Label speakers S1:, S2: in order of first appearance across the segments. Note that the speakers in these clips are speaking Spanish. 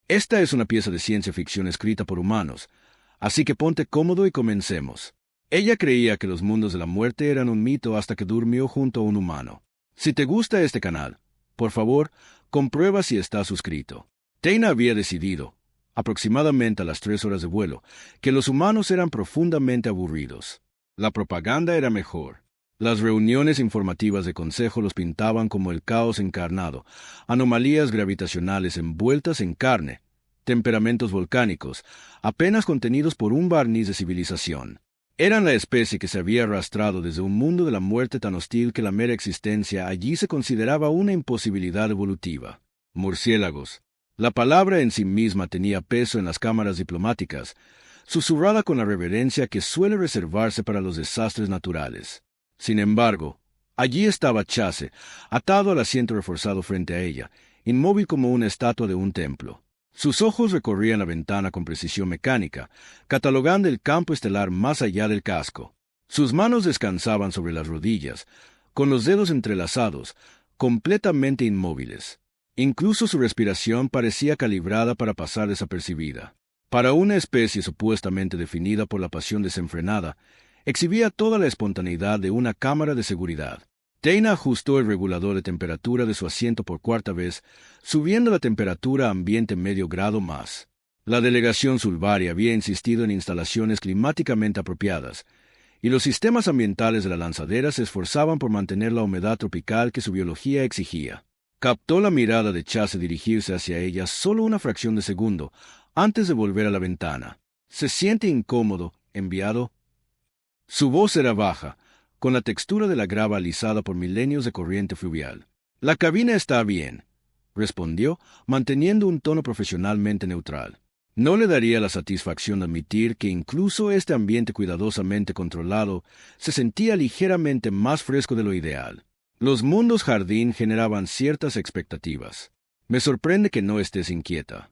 S1: Esta es una pieza de ciencia ficción escrita por humanos, así que ponte cómodo y comencemos. Ella creía que los mundos de la muerte eran un mito hasta que durmió junto a un humano. Si te gusta este canal, por favor, comprueba si estás suscrito. Teina había decidido, aproximadamente a las 3 horas de vuelo, que los humanos eran profundamente aburridos. La propaganda era mejor. Las reuniones informativas de consejo los pintaban como el caos encarnado, anomalías gravitacionales envueltas en carne, temperamentos volcánicos, apenas contenidos por un barniz de civilización. Eran la especie que se había arrastrado desde un mundo de la muerte tan hostil que la mera existencia allí se consideraba una imposibilidad evolutiva. Murciélagos. La palabra en sí misma tenía peso en las cámaras diplomáticas, susurrada con la reverencia que suele reservarse para los desastres naturales. Sin embargo, allí estaba Chase, atado al asiento reforzado frente a ella, inmóvil como una estatua de un templo. Sus ojos recorrían la ventana con precisión mecánica, catalogando el campo estelar más allá del casco. Sus manos descansaban sobre las rodillas, con los dedos entrelazados, completamente inmóviles. Incluso su respiración parecía calibrada para pasar desapercibida. Para una especie supuestamente definida por la pasión desenfrenada, exhibía toda la espontaneidad de una cámara de seguridad. Teina ajustó el regulador de temperatura de su asiento por cuarta vez, subiendo la temperatura a ambiente medio grado más. La delegación Sulvari había insistido en instalaciones climáticamente apropiadas, y los sistemas ambientales de la lanzadera se esforzaban por mantener la humedad tropical que su biología exigía. Captó la mirada de Chase dirigirse hacia ella solo una fracción de segundo, antes de volver a la ventana. «¿Se siente incómodo, enviado?» Su voz era baja, con la textura de la grava alisada por milenios de corriente fluvial. «La cabina está bien», respondió, manteniendo un tono profesionalmente neutral. No le daría la satisfacción admitir que incluso este ambiente cuidadosamente controlado se sentía ligeramente más fresco de lo ideal. Los mundos jardín generaban ciertas expectativas. «Me sorprende que no estés inquieta».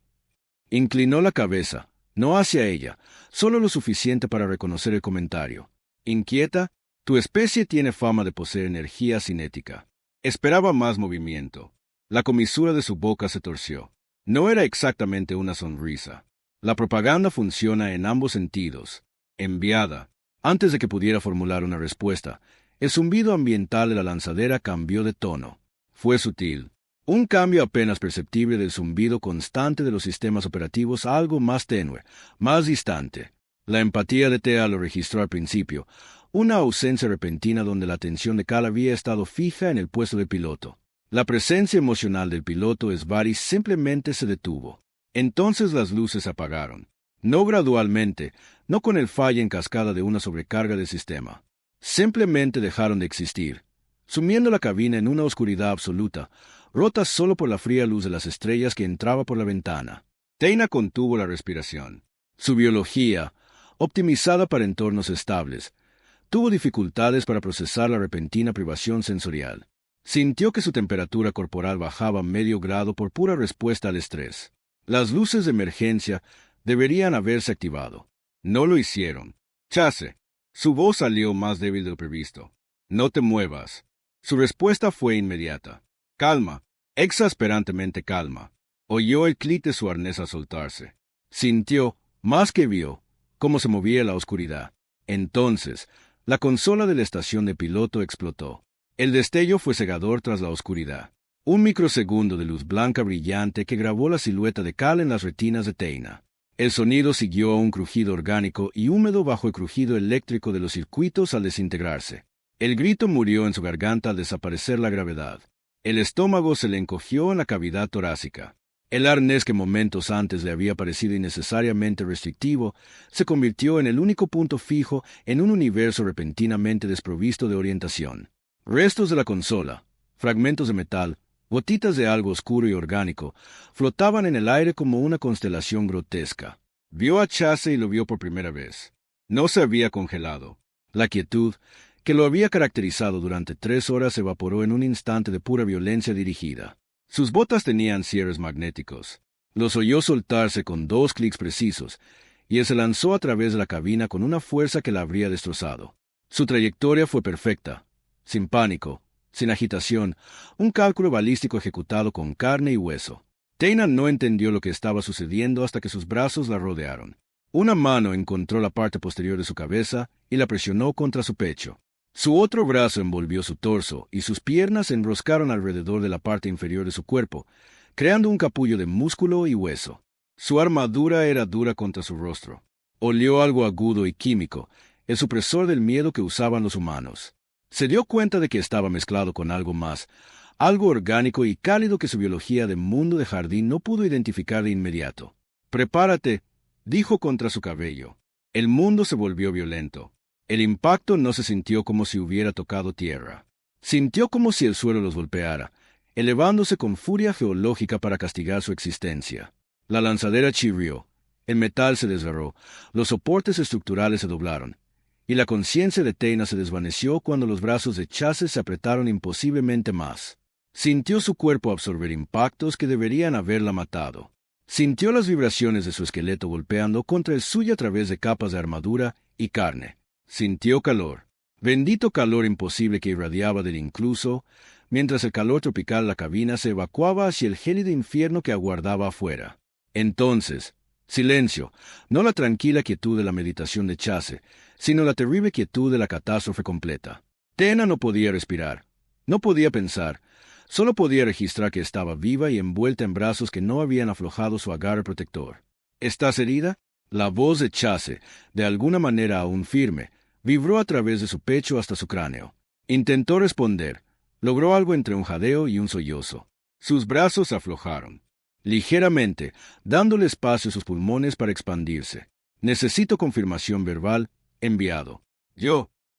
S1: Inclinó la cabeza, no hacia ella, solo lo suficiente para reconocer el comentario. «¿Inquieta? Tu especie tiene fama de poseer energía cinética». Esperaba más movimiento. La comisura de su boca se torció. No era exactamente una sonrisa. La propaganda funciona en ambos sentidos. Enviada. Antes de que pudiera formular una respuesta, el zumbido ambiental de la lanzadera cambió de tono. Fue sutil. Un cambio apenas perceptible del zumbido constante de los sistemas operativos a algo más tenue, más distante. La empatía de Thea lo registró al principio, una ausencia repentina donde la atención de Cal había estado fija en el puesto de piloto. La presencia emocional del piloto Sulvari simplemente se detuvo. Entonces las luces se apagaron. No gradualmente, no con el fallo en cascada de una sobrecarga del sistema. Simplemente dejaron de existir, sumiendo la cabina en una oscuridad absoluta, rota solo por la fría luz de las estrellas que entraba por la ventana. Teina contuvo la respiración. Su biología, optimizada para entornos estables, tuvo dificultades para procesar la repentina privación sensorial. Sintió que su temperatura corporal bajaba medio grado por pura respuesta al estrés. Las luces de emergencia deberían haberse activado. No lo hicieron. «Chase». Su voz salió más débil de lo previsto. «No te muevas». Su respuesta fue inmediata. «Calma». Exasperantemente calma. Oyó el clic de su arnés al soltarse. Sintió, más que vio, cómo se movía la oscuridad. Entonces, la consola de la estación de piloto explotó. El destello fue cegador tras la oscuridad. Un microsegundo de luz blanca brillante que grabó la silueta de Cal en las retinas de Teina. El sonido siguió a un crujido orgánico y húmedo bajo el crujido eléctrico de los circuitos al desintegrarse. El grito murió en su garganta al desaparecer la gravedad. El estómago se le encogió en la cavidad torácica. El arnés que momentos antes le había parecido innecesariamente restrictivo se convirtió en el único punto fijo en un universo repentinamente desprovisto de orientación. Restos de la consola, fragmentos de metal, gotitas de algo oscuro y orgánico, flotaban en el aire como una constelación grotesca. Vio a Chase y lo vio por primera vez. No se había congelado. La quietud, que lo había caracterizado durante 3 horas, se evaporó en un instante de pura violencia dirigida. Sus botas tenían cierres magnéticos. Los oyó soltarse con 2 clics precisos, y él se lanzó a través de la cabina con una fuerza que la habría destrozado. Su trayectoria fue perfecta, sin pánico, sin agitación, un cálculo balístico ejecutado con carne y hueso. Teina no entendió lo que estaba sucediendo hasta que sus brazos la rodearon. Una mano encontró la parte posterior de su cabeza y la presionó contra su pecho. Su otro brazo envolvió su torso y sus piernas se enroscaron alrededor de la parte inferior de su cuerpo, creando un capullo de músculo y hueso. Su armadura era dura contra su rostro. Olió algo agudo y químico, el supresor del miedo que usaban los humanos. Se dio cuenta de que estaba mezclado con algo más, algo orgánico y cálido que su biología de mundo de jardín no pudo identificar de inmediato. «Prepárate», dijo contra su cabello. El mundo se volvió violento. El impacto no se sintió como si hubiera tocado tierra. Sintió como si el suelo los golpeara, elevándose con furia geológica para castigar su existencia. La lanzadera chirrió, el metal se desgarró, los soportes estructurales se doblaron, y la conciencia de Teina se desvaneció cuando los brazos de Chase se apretaron imposiblemente más. Sintió su cuerpo absorber impactos que deberían haberla matado. Sintió las vibraciones de su esqueleto golpeando contra el suyo a través de capas de armadura y carne. Sintió calor, bendito calor imposible que irradiaba del incluso, mientras el calor tropical de la cabina se evacuaba hacia el gélido infierno que aguardaba afuera. Entonces, silencio, no la tranquila quietud de la meditación de Chase, sino la terrible quietud de la catástrofe completa. Teina no podía respirar, no podía pensar, solo podía registrar que estaba viva y envuelta en brazos que no habían aflojado su agarre protector. ¿Estás herida? La voz de Chase, de alguna manera aún firme, vibró a través de su pecho hasta su cráneo. Intentó responder. Logró algo entre un jadeo y un sollozo. Sus brazos aflojaron, ligeramente, dándole espacio a sus pulmones para expandirse. Necesito confirmación verbal. Enviado.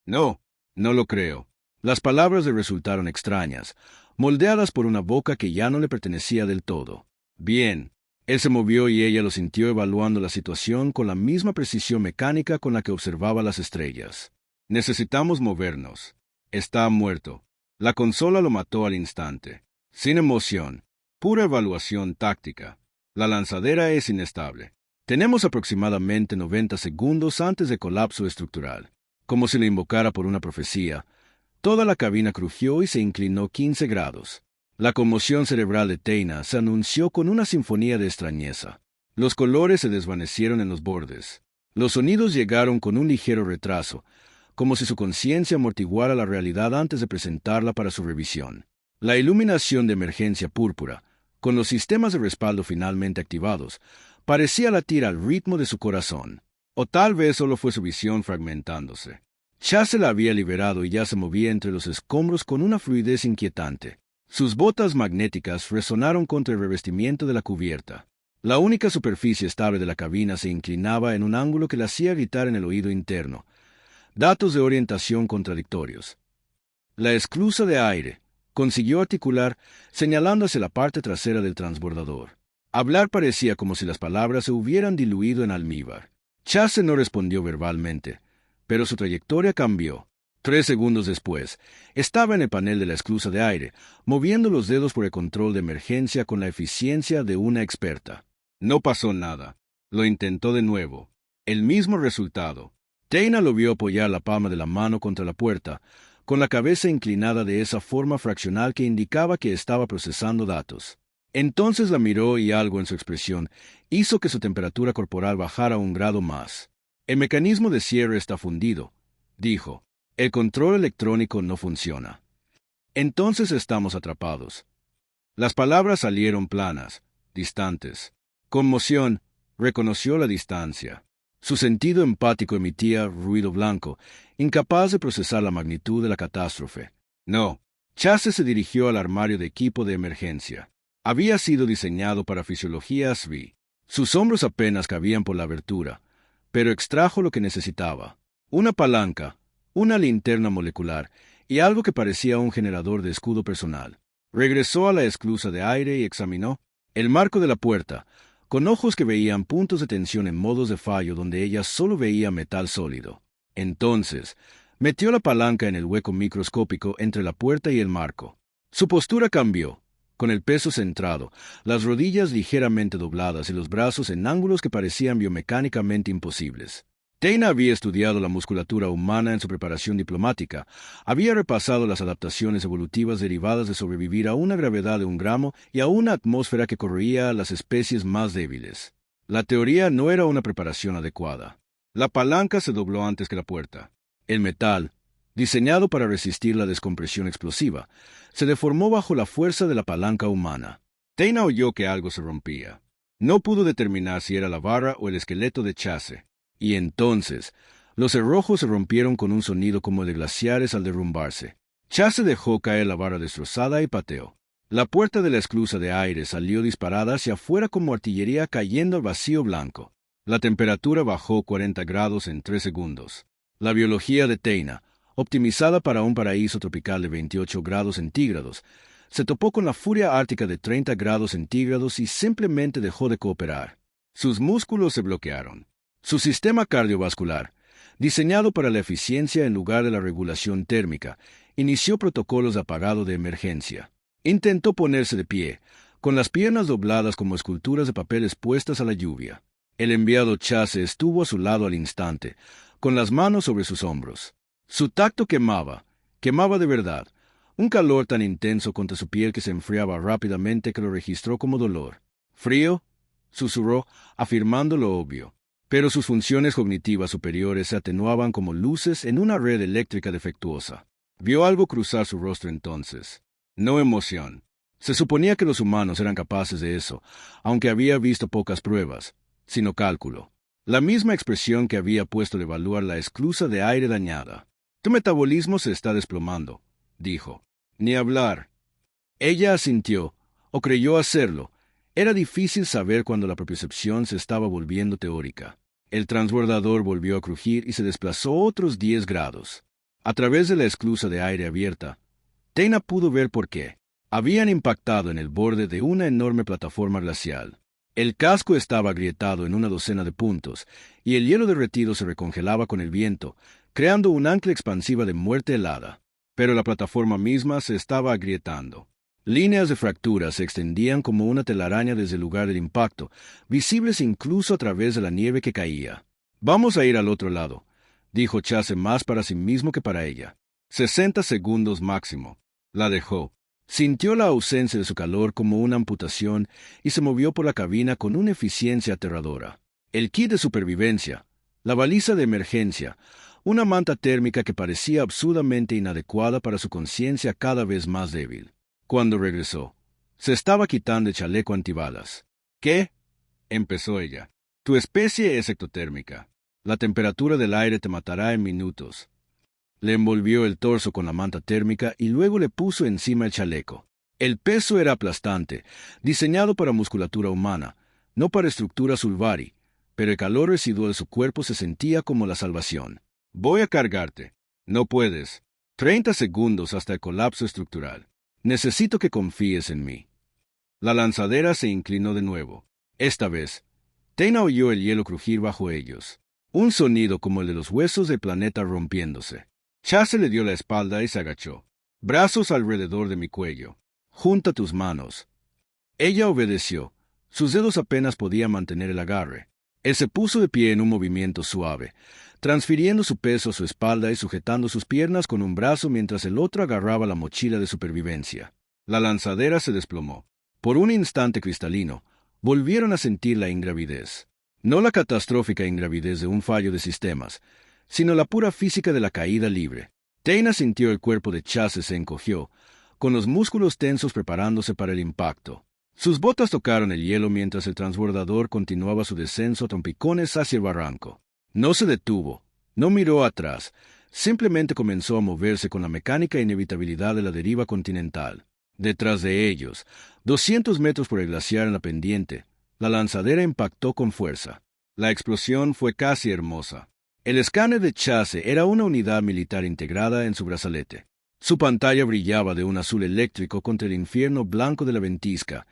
S1: No lo creo. Las palabras le resultaron extrañas, moldeadas por una boca que ya no le pertenecía del todo. Bien. Él se movió y ella lo sintió evaluando la situación con la misma precisión mecánica con la que observaba las estrellas. Necesitamos movernos. Está muerto. La consola lo mató al instante. Sin emoción. Pura evaluación táctica. La lanzadera es inestable. Tenemos aproximadamente 90 segundos antes de colapso estructural. Como si lo invocara por una profecía, toda la cabina crujió y se inclinó 15 grados. La conmoción cerebral de Teina se anunció con una sinfonía de extrañeza. Los colores se desvanecieron en los bordes. Los sonidos llegaron con un ligero retraso, como si su conciencia amortiguara la realidad antes de presentarla para su revisión. La iluminación de emergencia púrpura, con los sistemas de respaldo finalmente activados, parecía latir al ritmo de su corazón. O tal vez solo fue su visión fragmentándose. Chase la había liberado y ya se movía entre los escombros con una fluidez inquietante. Sus botas magnéticas resonaron contra el revestimiento de la cubierta. La única superficie estable de la cabina se inclinaba en un ángulo que le hacía gritar en el oído interno. Datos de orientación contradictorios. La esclusa de aire, consiguió articular, señalando hacia la parte trasera del transbordador. Hablar parecía como si las palabras se hubieran diluido en almíbar. Chase no respondió verbalmente, pero su trayectoria cambió. 3 segundos después, estaba en el panel de la esclusa de aire, moviendo los dedos por el control de emergencia con la eficiencia de una experta. No pasó nada. Lo intentó de nuevo. El mismo resultado. Teina lo vio apoyar la palma de la mano contra la puerta, con la cabeza inclinada de esa forma fraccional que indicaba que estaba procesando datos. Entonces la miró y algo en su expresión hizo que su temperatura corporal bajara 1 grado más. El mecanismo de cierre está fundido, dijo. El control electrónico no funciona. Entonces estamos atrapados. Las palabras salieron planas, distantes. Conmoción, reconoció la distancia. Su sentido empático emitía ruido blanco, incapaz de procesar la magnitud de la catástrofe. No. Chase se dirigió al armario de equipo de emergencia. Había sido diseñado para fisiología SV. Sus hombros apenas cabían por la abertura, pero extrajo lo que necesitaba. Una palanca, una linterna molecular y algo que parecía un generador de escudo personal. Regresó a la esclusa de aire y examinó el marco de la puerta, con ojos que veían puntos de tensión en modos de fallo donde ella solo veía metal sólido. Entonces, metió la palanca en el hueco microscópico entre la puerta y el marco. Su postura cambió, con el peso centrado, las rodillas ligeramente dobladas y los brazos en ángulos que parecían biomecánicamente imposibles. Teina había estudiado la musculatura humana en su preparación diplomática, había repasado las adaptaciones evolutivas derivadas de sobrevivir a una gravedad de 1 gramo y a una atmósfera que corroía a las especies más débiles. La teoría no era una preparación adecuada. La palanca se dobló antes que la puerta. El metal, diseñado para resistir la descompresión explosiva, se deformó bajo la fuerza de la palanca humana. Teina oyó que algo se rompía. No pudo determinar si era la barra o el esqueleto de Chase. Y entonces, los cerrojos se rompieron con un sonido como el de glaciares al derrumbarse. Chase dejó caer la barra destrozada y pateó. La puerta de la esclusa de aire salió disparada hacia afuera como artillería cayendo al vacío blanco. La temperatura bajó 40 grados en 3 segundos. La biología de Teina, optimizada para un paraíso tropical de 28 grados centígrados, se topó con la furia ártica de 30 grados centígrados y simplemente dejó de cooperar. Sus músculos se bloquearon. Su sistema cardiovascular, diseñado para la eficiencia en lugar de la regulación térmica, inició protocolos de apagado de emergencia. Intentó ponerse de pie, con las piernas dobladas como esculturas de papel expuestas a la lluvia. El enviado Chase estuvo a su lado al instante, con las manos sobre sus hombros. Su tacto quemaba de verdad, un calor tan intenso contra su piel que se enfriaba rápidamente que lo registró como dolor. «¿Frío?», susurró, afirmando lo obvio. Pero sus funciones cognitivas superiores se atenuaban como luces en una red eléctrica defectuosa. Vio algo cruzar su rostro entonces. No emoción. Se suponía que los humanos eran capaces de eso, aunque había visto pocas pruebas, sino cálculo. La misma expresión que había puesto de evaluar la esclusa de aire dañada. «Tu metabolismo se está desplomando», dijo. «Ni hablar». Ella asintió, o creyó hacerlo. Era difícil saber cuando la propiocepción se estaba volviendo teórica. El transbordador volvió a crujir y se desplazó otros 10 grados. A través de la esclusa de aire abierta, Teina pudo ver por qué. Habían impactado en el borde de una enorme plataforma glacial. El casco estaba agrietado en una docena de puntos, y el hielo derretido se recongelaba con el viento, creando un ancla expansiva de muerte helada. Pero la plataforma misma se estaba agrietando. Líneas de fractura se extendían como una telaraña desde el lugar del impacto, visibles incluso a través de la nieve que caía. «Vamos a ir al otro lado», dijo Chase más para sí mismo que para ella. 60 segundos máximo. La dejó. Sintió la ausencia de su calor como una amputación y se movió por la cabina con una eficiencia aterradora. El kit de supervivencia, la baliza de emergencia, una manta térmica que parecía absurdamente inadecuada para su conciencia cada vez más débil. Cuando regresó, se estaba quitando el chaleco antibalas. «¿Qué?», empezó ella. «Tu especie es ectotérmica. La temperatura del aire te matará en minutos». Le envolvió el torso con la manta térmica y luego le puso encima el chaleco. El peso era aplastante, diseñado para musculatura humana, no para estructura sulvari, pero el calor residual de su cuerpo se sentía como la salvación. «Voy a cargarte». «No puedes». 30 segundos hasta el colapso estructural. «Necesito que confíes en mí». La lanzadera se inclinó de nuevo. Esta vez, Teina oyó el hielo crujir bajo ellos. Un sonido como el de los huesos del planeta rompiéndose. Chase le dio la espalda y se agachó. «Brazos alrededor de mi cuello. Junta tus manos». Ella obedeció. Sus dedos apenas podían mantener el agarre. Él se puso de pie en un movimiento suave, transfiriendo su peso a su espalda y sujetando sus piernas con un brazo mientras el otro agarraba la mochila de supervivencia. La lanzadera se desplomó. Por un instante cristalino, volvieron a sentir la ingravidez. No la catastrófica ingravidez de un fallo de sistemas, sino la pura física de la caída libre. Teina sintió el cuerpo de Chase se encogió, con los músculos tensos preparándose para el impacto. Sus botas tocaron el hielo mientras el transbordador continuaba su descenso a trompicones hacia el barranco. No se detuvo, no miró atrás, simplemente comenzó a moverse con la mecánica inevitabilidad de la deriva continental. Detrás de ellos, 200 metros por el glaciar en la pendiente, la lanzadera impactó con fuerza. La explosión fue casi hermosa. El escáner de Chase era una unidad militar integrada en su brazalete. Su pantalla brillaba de un azul eléctrico contra el infierno blanco de la ventisca,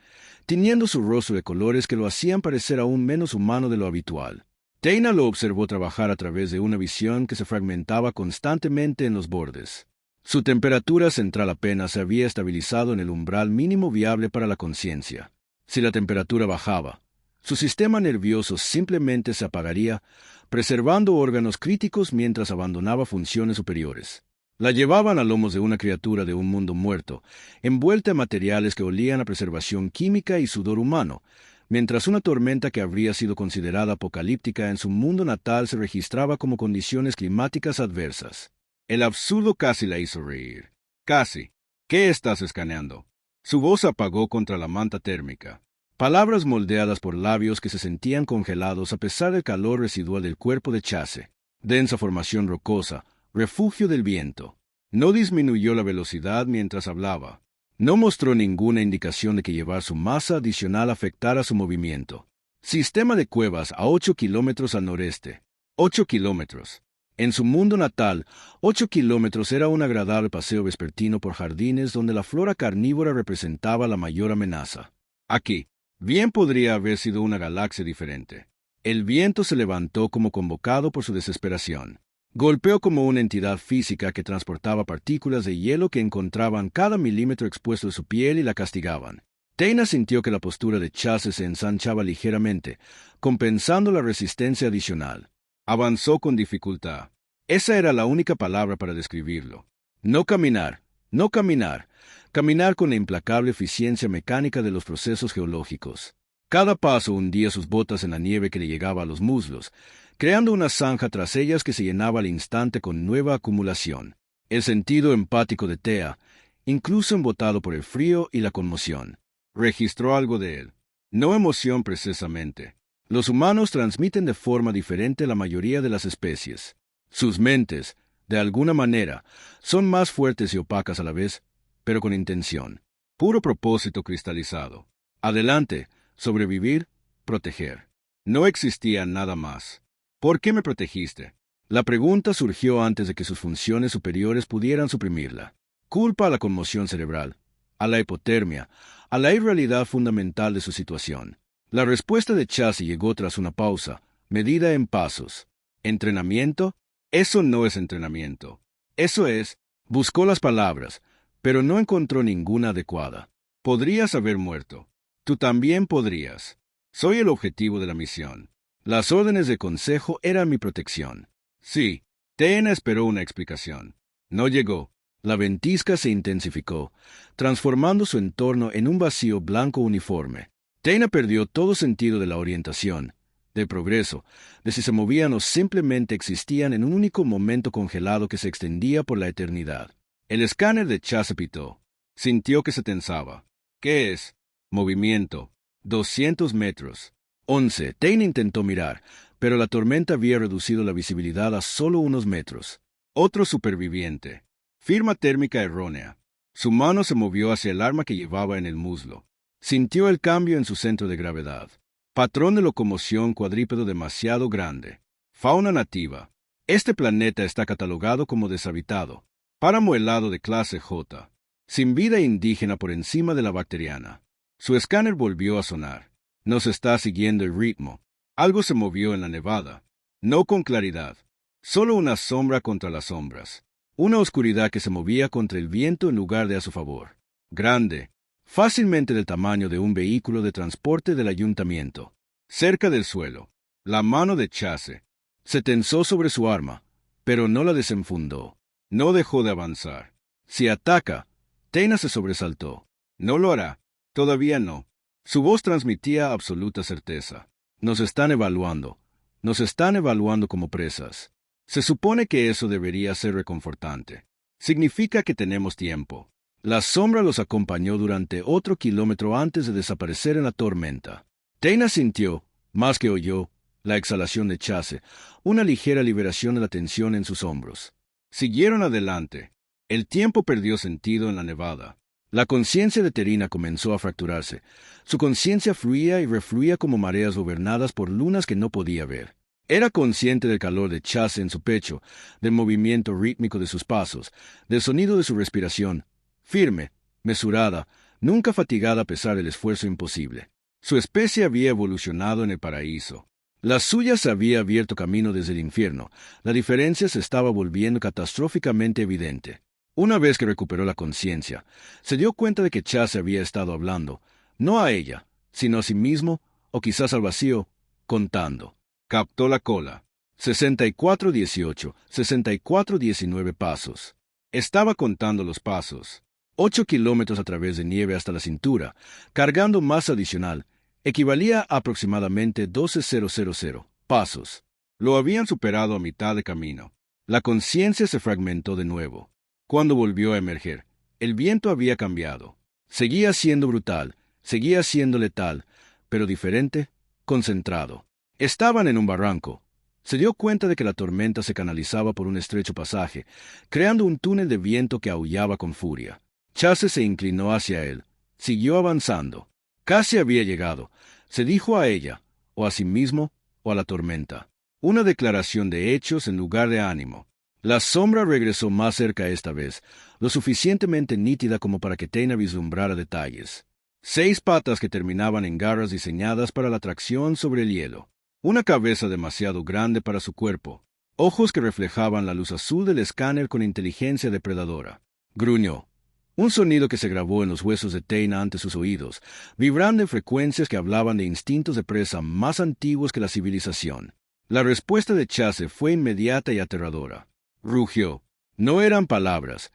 S1: tiñendo su rostro de colores que lo hacían parecer aún menos humano de lo habitual. Teina lo observó trabajar a través de una visión que se fragmentaba constantemente en los bordes. Su temperatura central apenas se había estabilizado en el umbral mínimo viable para la conciencia. Si la temperatura bajaba, Su sistema nervioso simplemente se apagaría, preservando órganos críticos mientras abandonaba funciones superiores. La llevaban a lomos de una criatura de un mundo muerto, envuelta en materiales que olían a preservación química y sudor humano, mientras una tormenta que habría sido considerada apocalíptica en su mundo natal se registraba como condiciones climáticas adversas. El absurdo casi la hizo reír. Casi. ¿Qué estás escaneando? Su voz apagó contra la manta térmica. Palabras moldeadas por labios que se sentían congelados a pesar del calor residual del cuerpo de Chase. Densa formación rocosa, refugio del viento. No disminuyó la velocidad mientras hablaba. No mostró ninguna indicación de que llevar su masa adicional afectara su movimiento. Sistema de cuevas a 8 kilómetros al noreste. 8 kilómetros. En su mundo natal, 8 kilómetros era un agradable paseo vespertino por jardines donde la flora carnívora representaba la mayor amenaza. Aquí, bien podría haber sido una galaxia diferente. El viento se levantó como convocado por su desesperación. Golpeó como una entidad física que transportaba partículas de hielo que encontraban cada milímetro expuesto de su piel y la castigaban. Teina sintió que la postura de Chase se ensanchaba ligeramente, compensando la resistencia adicional. Avanzó con dificultad. Esa era la única palabra para describirlo. No caminar, no caminar. Caminar con la implacable eficiencia mecánica de los procesos geológicos. Cada paso hundía sus botas en la nieve que le llegaba a los muslos, creando una zanja tras ellas que se llenaba al instante con nueva acumulación. El sentido empático de Thea, incluso embotado por el frío y la conmoción, registró algo de él. No emoción precisamente. Los humanos transmiten de forma diferente la mayoría de las especies. Sus mentes, de alguna manera, son más fuertes y opacas a la vez, pero con intención. Puro propósito cristalizado. Adelante, sobrevivir, proteger. No existía nada más. ¿Por qué me protegiste? La pregunta surgió antes de que sus funciones superiores pudieran suprimirla. Culpa a la conmoción cerebral, a la hipotermia, a la irrealidad fundamental de su situación. La respuesta de Chase llegó tras una pausa, medida en pasos. ¿Entrenamiento? Eso no es entrenamiento. Eso es, buscó las palabras, pero no encontró ninguna adecuada. Podrías haber muerto. Tú también podrías. Soy el objetivo de la misión. Las órdenes de consejo eran mi protección. Sí, Teena esperó una explicación. No llegó. La ventisca se intensificó, transformando su entorno en un vacío blanco uniforme. Teena perdió todo sentido de la orientación, del progreso, de si se movían o simplemente existían en un único momento congelado que se extendía por la eternidad. El escáner de Chase pitó. Sintió que se tensaba. ¿Qué es? Movimiento. 200 metros. 11. Teina intentó mirar, pero la tormenta había reducido la visibilidad a solo unos metros. Otro superviviente. Firma térmica errónea. Su mano se movió hacia el arma que llevaba en el muslo. Sintió el cambio en su centro de gravedad. Patrón de locomoción cuadrípedo demasiado grande. Fauna nativa. Este planeta está catalogado como deshabitado. Páramo helado de clase J. Sin vida indígena por encima de la bacteriana. Su escáner volvió a sonar. Nos está siguiendo el ritmo. Algo se movió en la nevada. No con claridad. Solo una sombra contra las sombras. Una oscuridad que se movía contra el viento en lugar de a su favor. Grande. Fácilmente del tamaño de un vehículo de transporte del ayuntamiento. Cerca del suelo. La mano de Chase. Se tensó sobre su arma, pero no la desenfundó. No dejó de avanzar. Si ataca, Teina se sobresaltó. No lo hará. Todavía no. Su voz transmitía absoluta certeza. Nos están evaluando. Nos están evaluando como presas. Se supone que eso debería ser reconfortante. Significa que tenemos tiempo. La sombra los acompañó durante otro kilómetro antes de desaparecer en la tormenta. Teina sintió, más que oyó, la exhalación de Chase, una ligera liberación de la tensión en sus hombros. Siguieron adelante. El tiempo perdió sentido en la nevada. La conciencia de Terina comenzó a fracturarse. Su conciencia fluía y refluía como mareas gobernadas por lunas que no podía ver. Era consciente del calor de Chase en su pecho, del movimiento rítmico de sus pasos, del sonido de su respiración, firme, mesurada, nunca fatigada a pesar del esfuerzo imposible. Su especie había evolucionado en el paraíso. La suya se había abierto camino desde el infierno. La diferencia se estaba volviendo catastróficamente evidente. Una vez que recuperó la conciencia, se dio cuenta de que Chase había estado hablando, no a ella, sino a sí mismo o quizás al vacío, contando. Captó la cola. 64:18, 64:19 pasos. Estaba contando los pasos. 8 kilómetros a través de nieve hasta la cintura, cargando masa adicional, equivalía a aproximadamente 12,000 pasos. Lo habían superado a mitad de camino. La conciencia se fragmentó de nuevo. Cuando volvió a emerger, el viento había cambiado. Seguía siendo brutal, seguía siendo letal, pero diferente, concentrado. Estaban en un barranco. Se dio cuenta de que la tormenta se canalizaba por un estrecho pasaje, creando un túnel de viento que aullaba con furia. Chase se inclinó hacia él. Siguió avanzando. Casi había llegado. Se dijo a ella, o a sí mismo, o a la tormenta. Una declaración de hechos en lugar de ánimo. La sombra regresó más cerca esta vez, lo suficientemente nítida como para que Teyna vislumbrara detalles. 6 patas que terminaban en garras diseñadas para la tracción sobre el hielo. Una cabeza demasiado grande para su cuerpo. Ojos que reflejaban la luz azul del escáner con inteligencia depredadora. Gruñó. Un sonido que se grabó en los huesos de Teyna ante sus oídos, vibrando en frecuencias que hablaban de instintos de presa más antiguos que la civilización. La respuesta de Chase fue inmediata y aterradora. Rugió. No eran palabras,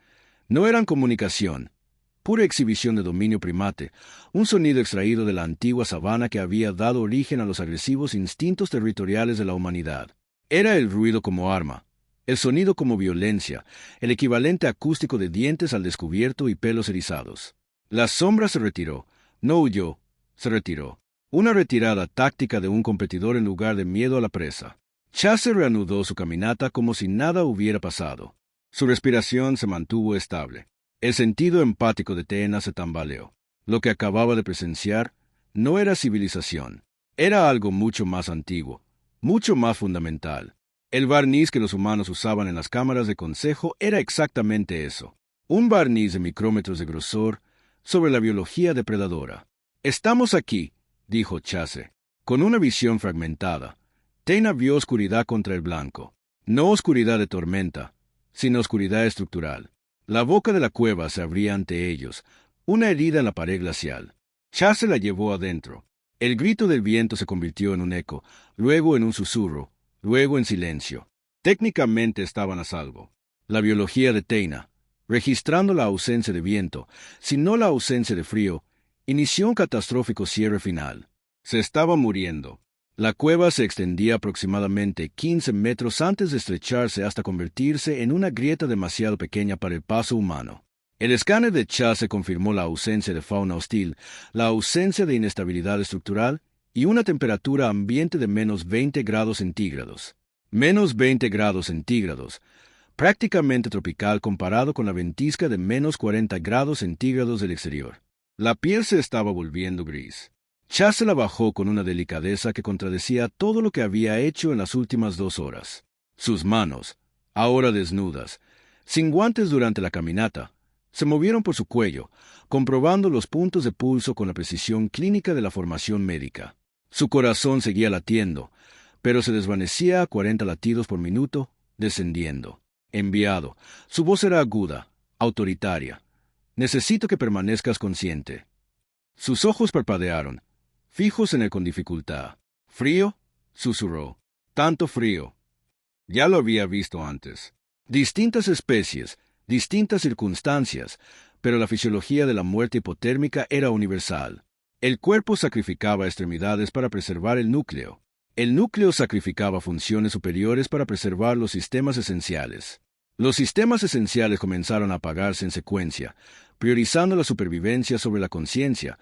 S1: no eran comunicación, pura exhibición de dominio primate, un sonido extraído de la antigua sabana que había dado origen a los agresivos instintos territoriales de la humanidad. Era el ruido como arma, el sonido como violencia, el equivalente acústico de dientes al descubierto y pelos erizados. La sombra se retiró, no huyó, se retiró. Una retirada táctica de un competidor en lugar de miedo a la presa. Chase reanudó su caminata como si nada hubiera pasado. Su respiración se mantuvo estable. El sentido empático de Teyna se tambaleó. Lo que acababa de presenciar no era civilización. Era algo mucho más antiguo, mucho más fundamental. El barniz que los humanos usaban en las cámaras de consejo era exactamente eso. Un barniz de micrómetros de grosor sobre la biología depredadora. «Estamos aquí», dijo Chase, con una visión fragmentada. Teyna vio oscuridad contra el blanco. No oscuridad de tormenta, sino oscuridad estructural. La boca de la cueva se abría ante ellos, una herida en la pared glacial. Chase la llevó adentro. El grito del viento se convirtió en un eco, luego en un susurro, luego en silencio. Técnicamente estaban a salvo. La biología de Teyna, registrando la ausencia de viento, sino la ausencia de frío, inició un catastrófico cierre final. Se estaba muriendo. La cueva se extendía aproximadamente 15 metros antes de estrecharse hasta convertirse en una grieta demasiado pequeña para el paso humano. El escáner de Chase confirmó la ausencia de fauna hostil, la ausencia de inestabilidad estructural y una temperatura ambiente de menos 20 grados centígrados. Menos 20 grados centígrados, prácticamente tropical comparado con la ventisca de menos 40 grados centígrados del exterior. La piel se estaba volviendo gris. Chase la bajó con una delicadeza que contradecía todo lo que había hecho en las últimas 2 horas. Sus manos, ahora desnudas, sin guantes durante la caminata, se movieron por su cuello, comprobando los puntos de pulso con la precisión clínica de la formación médica. Su corazón seguía latiendo, pero se desvanecía a 40 latidos por minuto, descendiendo. Enviado. Su voz era aguda, autoritaria. «Necesito que permanezcas consciente». Sus ojos parpadearon, fijos en él con dificultad. «¿Frío?», susurró. «Tanto frío». Ya lo había visto antes. Distintas especies, distintas circunstancias, pero la fisiología de la muerte hipotérmica era universal. El cuerpo sacrificaba extremidades para preservar el núcleo. El núcleo sacrificaba funciones superiores para preservar los sistemas esenciales. Los sistemas esenciales comenzaron a apagarse en secuencia, priorizando la supervivencia sobre la conciencia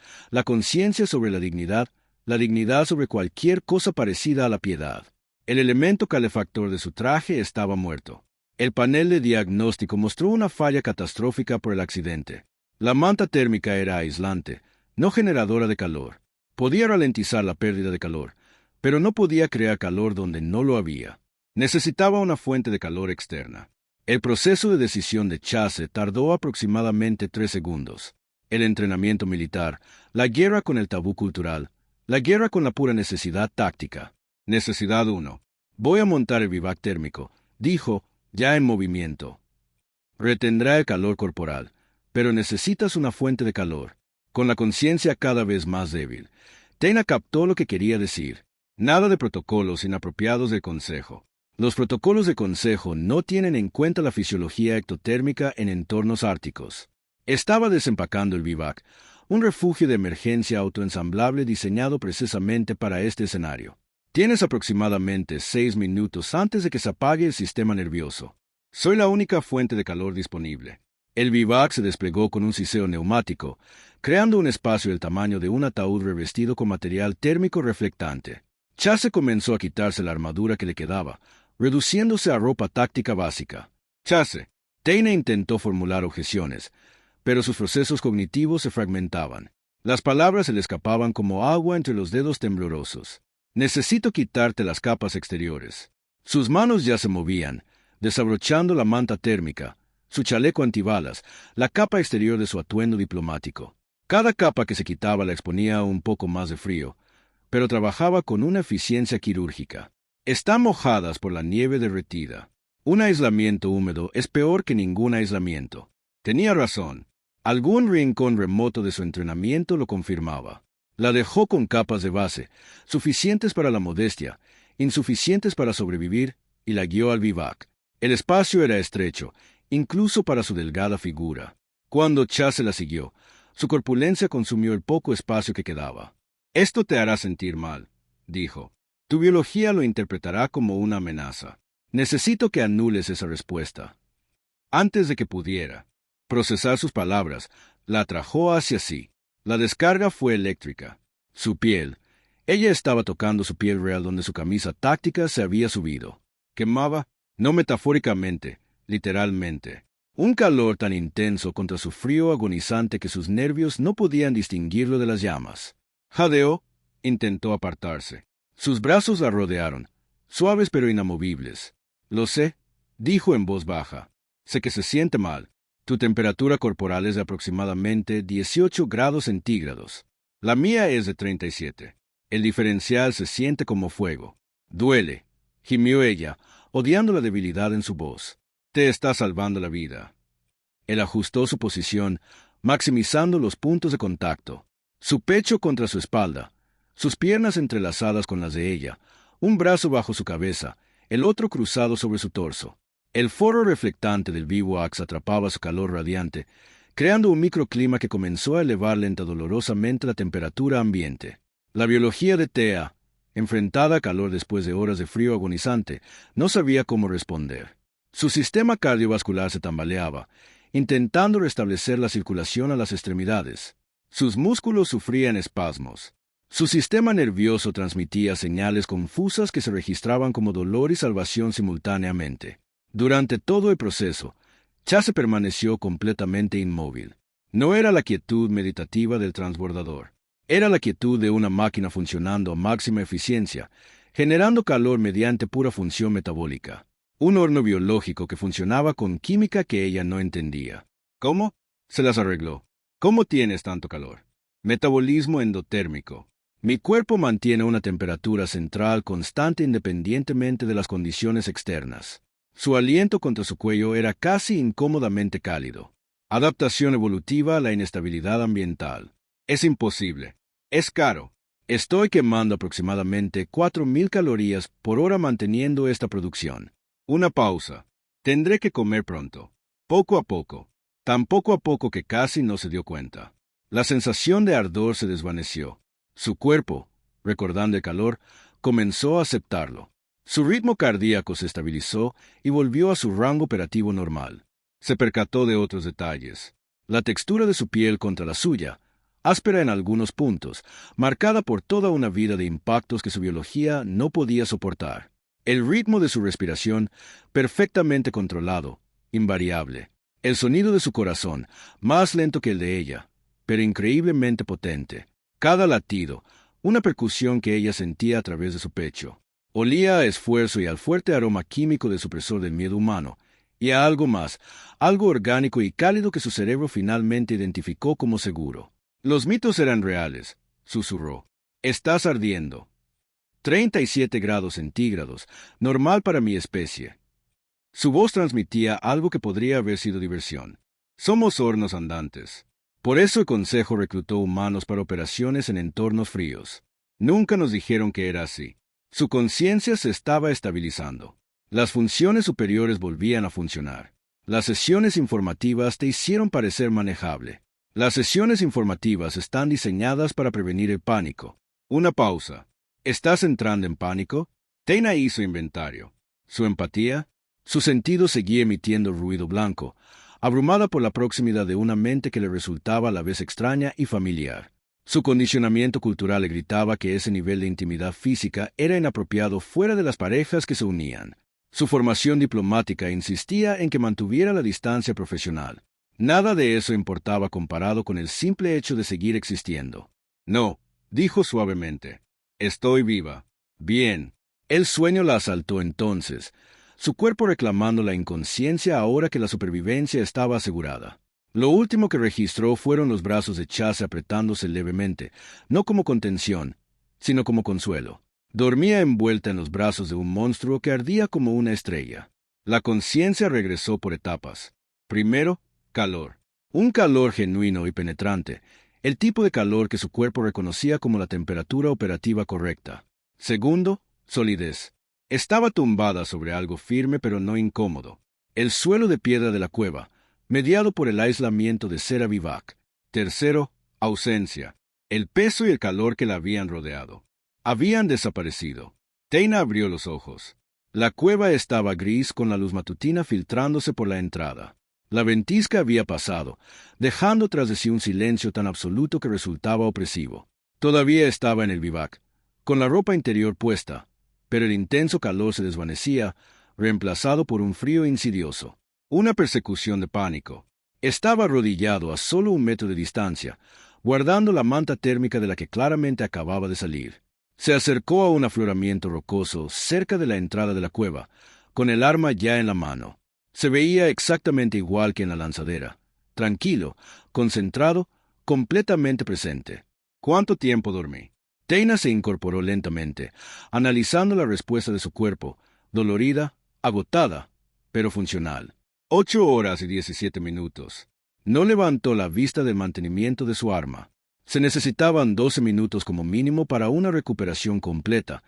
S1: sobre la dignidad sobre cualquier cosa parecida a la piedad. El elemento calefactor de su traje estaba muerto. El panel de diagnóstico mostró una falla catastrófica por el accidente. La manta térmica era aislante, no generadora de calor. Podía ralentizar la pérdida de calor, pero no podía crear calor donde no lo había. Necesitaba una fuente de calor externa. El proceso de decisión de Chase tardó aproximadamente 3 segundos. El entrenamiento militar, la guerra con el tabú cultural, la guerra con la pura necesidad táctica. Necesidad 1. «Voy a montar el vivac térmico», dijo, ya en movimiento. «Retendrá el calor corporal, pero necesitas una fuente de calor, con la conciencia cada vez más débil. Tena captó lo que quería decir. Nada de protocolos inapropiados del Consejo. Los protocolos de Consejo no tienen en cuenta la fisiología ectotérmica en entornos árticos. Estaba desempacando el Vivac, un refugio de emergencia autoensamblable diseñado precisamente para este escenario. Tienes aproximadamente 6 minutos antes de que se apague el sistema nervioso. Soy la única fuente de calor disponible. El Vivac se desplegó con un siseo neumático, creando un espacio del tamaño de un ataúd revestido con material térmico reflectante. Chase comenzó a quitarse la armadura que le quedaba, reduciéndose a ropa táctica básica. Chase. Tena intentó formular objeciones, pero sus procesos cognitivos se fragmentaban. Las palabras se le escapaban como agua entre los dedos temblorosos. Necesito quitarte las capas exteriores. Sus manos ya se movían, desabrochando la manta térmica, su chaleco antibalas, la capa exterior de su atuendo diplomático. Cada capa que se quitaba la exponía a un poco más de frío, pero trabajaba con una eficiencia quirúrgica. Están mojadas por la nieve derretida. Un aislamiento húmedo es peor que ningún aislamiento. Tenía razón. Algún rincón remoto de su entrenamiento lo confirmaba. La dejó con capas de base, suficientes para la modestia, insuficientes para sobrevivir, y la guió al Vivac. El espacio era estrecho, incluso para su delgada figura. Cuando Chase la siguió, su corpulencia consumió el poco espacio que quedaba. «Esto te hará sentir mal», dijo. «Tu biología lo interpretará como una amenaza. Necesito que anules esa respuesta». Antes de que pudiera procesar sus palabras, la atrajo hacia sí. La descarga fue eléctrica. Su piel. Ella estaba tocando su piel real donde su camisa táctica se había subido. Quemaba, no metafóricamente, literalmente. Un calor tan intenso contra su frío agonizante que sus nervios no podían distinguirlo de las llamas. Jadeó, intentó apartarse. Sus brazos la rodearon, suaves pero inamovibles. «Lo sé», dijo en voz baja. «Sé que se siente mal. Tu temperatura corporal es de aproximadamente 18 grados centígrados. La mía es de 37. El diferencial se siente como fuego. Duele», gimió ella, odiando la debilidad en su voz. «Te está salvando la vida». Él ajustó su posición, maximizando los puntos de contacto. Su pecho contra su espalda, sus piernas entrelazadas con las de ella, un brazo bajo su cabeza, el otro cruzado sobre su torso. El foro reflectante del Vivac atrapaba su calor radiante, creando un microclima que comenzó a elevar lenta dolorosamente la temperatura ambiente. La biología de Thea, enfrentada a calor después de horas de frío agonizante, no sabía cómo responder. Su sistema cardiovascular se tambaleaba, intentando restablecer la circulación a las extremidades. Sus músculos sufrían espasmos. Su sistema nervioso transmitía señales confusas que se registraban como dolor y salvación simultáneamente. Durante todo el proceso, Chase permaneció completamente inmóvil. No era la quietud meditativa del transbordador. Era la quietud de una máquina funcionando a máxima eficiencia, generando calor mediante pura función metabólica. Un horno biológico que funcionaba con química que ella no entendía. ¿Cómo? Se las arregló. ¿Cómo tienes tanto calor? Metabolismo endotérmico. Mi cuerpo mantiene una temperatura central constante independientemente de las condiciones externas. Su aliento contra su cuello era casi incómodamente cálido. Adaptación evolutiva a la inestabilidad ambiental. Es imposible. Es caro. Estoy quemando aproximadamente 4.000 calorías por hora manteniendo esta producción. Una pausa. Tendré que comer pronto. Poco a poco. Tan poco a poco que casi no se dio cuenta. La sensación de ardor se desvaneció. Su cuerpo, recordando el calor, comenzó a aceptarlo. Su ritmo cardíaco se estabilizó y volvió a su rango operativo normal. Se percató de otros detalles. La textura de su piel contra la suya, áspera en algunos puntos, marcada por toda una vida de impactos que su biología no podía soportar. El ritmo de su respiración, perfectamente controlado, invariable. El sonido de su corazón, más lento que el de ella, pero increíblemente potente. Cada latido, una percusión que ella sentía a través de su pecho. Olía a esfuerzo y al fuerte aroma químico del supresor del miedo humano, y a algo más, algo orgánico y cálido que su cerebro finalmente identificó como seguro. Los mitos eran reales, susurró. Estás ardiendo. 37 grados centígrados, normal para mi especie. Su voz transmitía algo que podría haber sido diversión. Somos hornos andantes. Por eso el Consejo reclutó humanos para operaciones en entornos fríos. Nunca nos dijeron que era así. Su conciencia se estaba estabilizando. Las funciones superiores volvían a funcionar. Las sesiones informativas te hicieron parecer manejable. Las sesiones informativas están diseñadas para prevenir el pánico. Una pausa. ¿Estás entrando en pánico? Teina hizo inventario. Su empatía, su sentido seguía emitiendo ruido blanco, abrumada por la proximidad de una mente que le resultaba a la vez extraña y familiar. Su condicionamiento cultural le gritaba que ese nivel de intimidad física era inapropiado fuera de las parejas que se unían. Su formación diplomática insistía en que mantuviera la distancia profesional. Nada de eso importaba comparado con el simple hecho de seguir existiendo. No, dijo suavemente. Estoy viva. Bien. El sueño la asaltó entonces, su cuerpo reclamando la inconsciencia ahora que la supervivencia estaba asegurada. Lo último que registró fueron los brazos de Chase apretándose levemente, no como contención, sino como consuelo. Dormía envuelta en los brazos de un monstruo que ardía como una estrella. La conciencia regresó por etapas. Primero, calor. Un calor genuino y penetrante, el tipo de calor que su cuerpo reconocía como la temperatura operativa correcta. Segundo, solidez. Estaba tumbada sobre algo firme pero no incómodo. El suelo de piedra de la cueva, mediado por el aislamiento de cera vivac. Tercero, ausencia. El peso y el calor que la habían rodeado habían desaparecido. Teina abrió los ojos. La cueva estaba gris con la luz matutina filtrándose por la entrada. La ventisca había pasado, dejando tras de sí un silencio tan absoluto que resultaba opresivo. Todavía estaba en el vivac, con la ropa interior puesta, pero el intenso calor se desvanecía, reemplazado por un frío insidioso. Una persecución de pánico. Estaba arrodillado a solo 1 metro de distancia, guardando la manta térmica de la que claramente acababa de salir. Se acercó a un afloramiento rocoso cerca de la entrada de la cueva, con el arma ya en la mano. Se veía exactamente igual que en la lanzadera, tranquilo, concentrado, completamente presente. ¿Cuánto tiempo dormí? Teina se incorporó lentamente, analizando la respuesta de su cuerpo, dolorida, agotada, pero funcional. 8 horas y 17 minutos. No levantó la vista del mantenimiento de su arma. Se necesitaban 12 minutos como mínimo para una recuperación completa,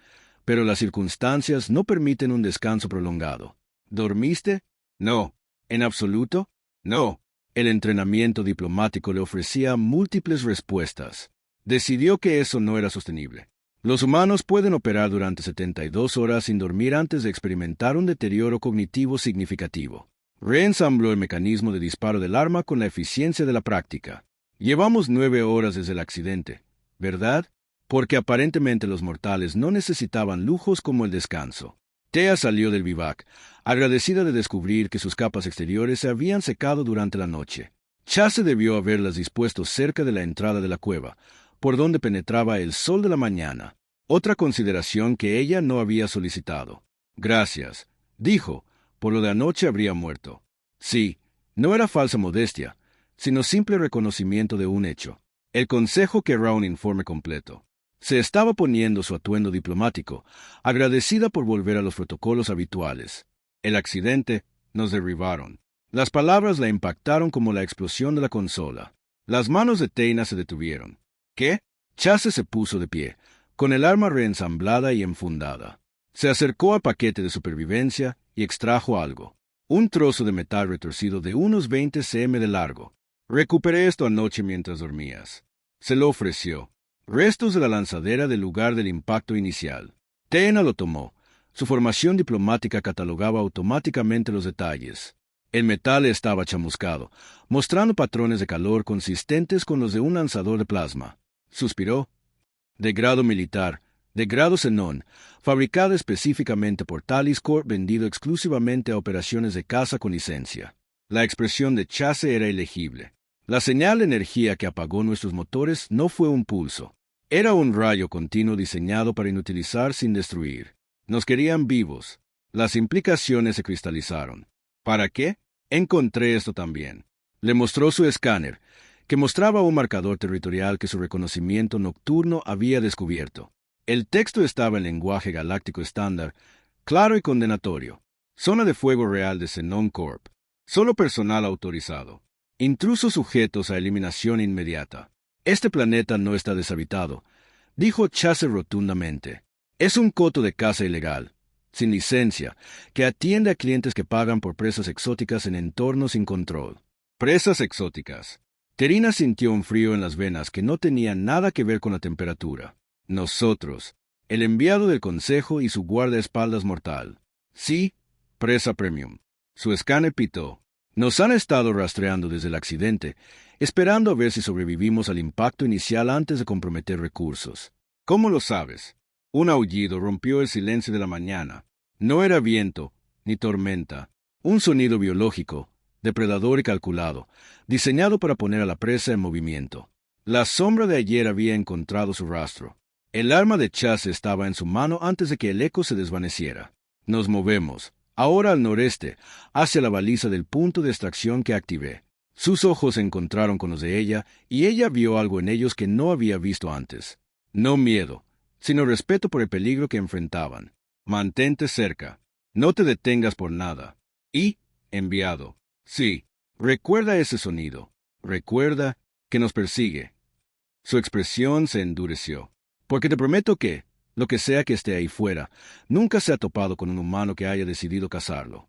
S1: pero las circunstancias no permiten un descanso prolongado. ¿Dormiste? No. ¿En absoluto? No. El entrenamiento diplomático le ofrecía múltiples respuestas. Decidió que eso no era sostenible. Los humanos pueden operar durante 72 horas sin dormir antes de experimentar un deterioro cognitivo significativo. Reensambló el mecanismo de disparo del arma con la eficiencia de la práctica. Llevamos 9 horas desde el accidente, ¿verdad? Porque aparentemente los mortales no necesitaban lujos como el descanso. Thea salió del vivac, agradecida de descubrir que sus capas exteriores se habían secado durante la noche. Chase debió haberlas dispuesto cerca de la entrada de la cueva, por donde penetraba el sol de la mañana. Otra consideración que ella no había solicitado. Gracias, dijo, por lo de anoche habría muerto. Sí, no era falsa modestia, sino simple reconocimiento de un hecho. El consejo querrá un informe completo. Se estaba poniendo su atuendo diplomático, agradecida por volver a los protocolos habituales. El accidente, nos derribaron. Las palabras la impactaron como la explosión de la consola. Las manos de Teina se detuvieron. ¿Qué? Chase se puso de pie, con el arma reensamblada y enfundada. Se acercó al paquete de supervivencia y extrajo algo. Un trozo de metal retorcido de unos 20 cm de largo. Recuperé esto anoche mientras dormías. Se lo ofreció. Restos de la lanzadera del lugar del impacto inicial. Teina lo tomó. Su formación diplomática catalogaba automáticamente los detalles. El metal estaba chamuscado, mostrando patrones de calor consistentes con los de un lanzador de plasma. Suspiró. De grado militar, de grado xenón, fabricado específicamente por Talis Corp, vendido exclusivamente a operaciones de caza con licencia. La expresión de Chase era ilegible. La señal de energía que apagó nuestros motores no fue un pulso. Era un rayo continuo diseñado para inutilizar sin destruir. Nos querían vivos. Las implicaciones se cristalizaron. ¿Para qué? Encontré esto también. Le mostró su escáner, que mostraba un marcador territorial que su reconocimiento nocturno había descubierto. El texto estaba en lenguaje galáctico estándar, claro y condenatorio. Zona de fuego real de Xenon Corp. Solo personal autorizado. Intrusos sujetos a eliminación inmediata. Este planeta no está deshabitado, dijo Chase rotundamente. Es un coto de caza ilegal, sin licencia, que atiende a clientes que pagan por presas exóticas en entornos sin control. Presas exóticas. Terina sintió un frío en las venas que no tenía nada que ver con la temperatura. Nosotros, el enviado del consejo y su guardaespaldas mortal. Sí, presa premium. Su escáner pitó. Nos han estado rastreando desde el accidente, esperando a ver si sobrevivimos al impacto inicial antes de comprometer recursos. ¿Cómo lo sabes? Un aullido rompió el silencio de la mañana. No era viento, ni tormenta. Un sonido biológico, depredador y calculado, diseñado para poner a la presa en movimiento. La sombra de ayer había encontrado su rastro. El arma de Chase estaba en su mano antes de que el eco se desvaneciera. Nos movemos, ahora al noreste, hacia la baliza del punto de extracción que activé. Sus ojos se encontraron con los de ella, y ella vio algo en ellos que no había visto antes. No miedo, sino respeto por el peligro que enfrentaban. Mantente cerca. No te detengas por nada. Y, enviado. Sí, recuerda ese sonido. Recuerda que nos persigue. Su expresión se endureció. Porque te prometo que, lo que sea que esté ahí fuera, nunca se ha topado con un humano que haya decidido cazarlo.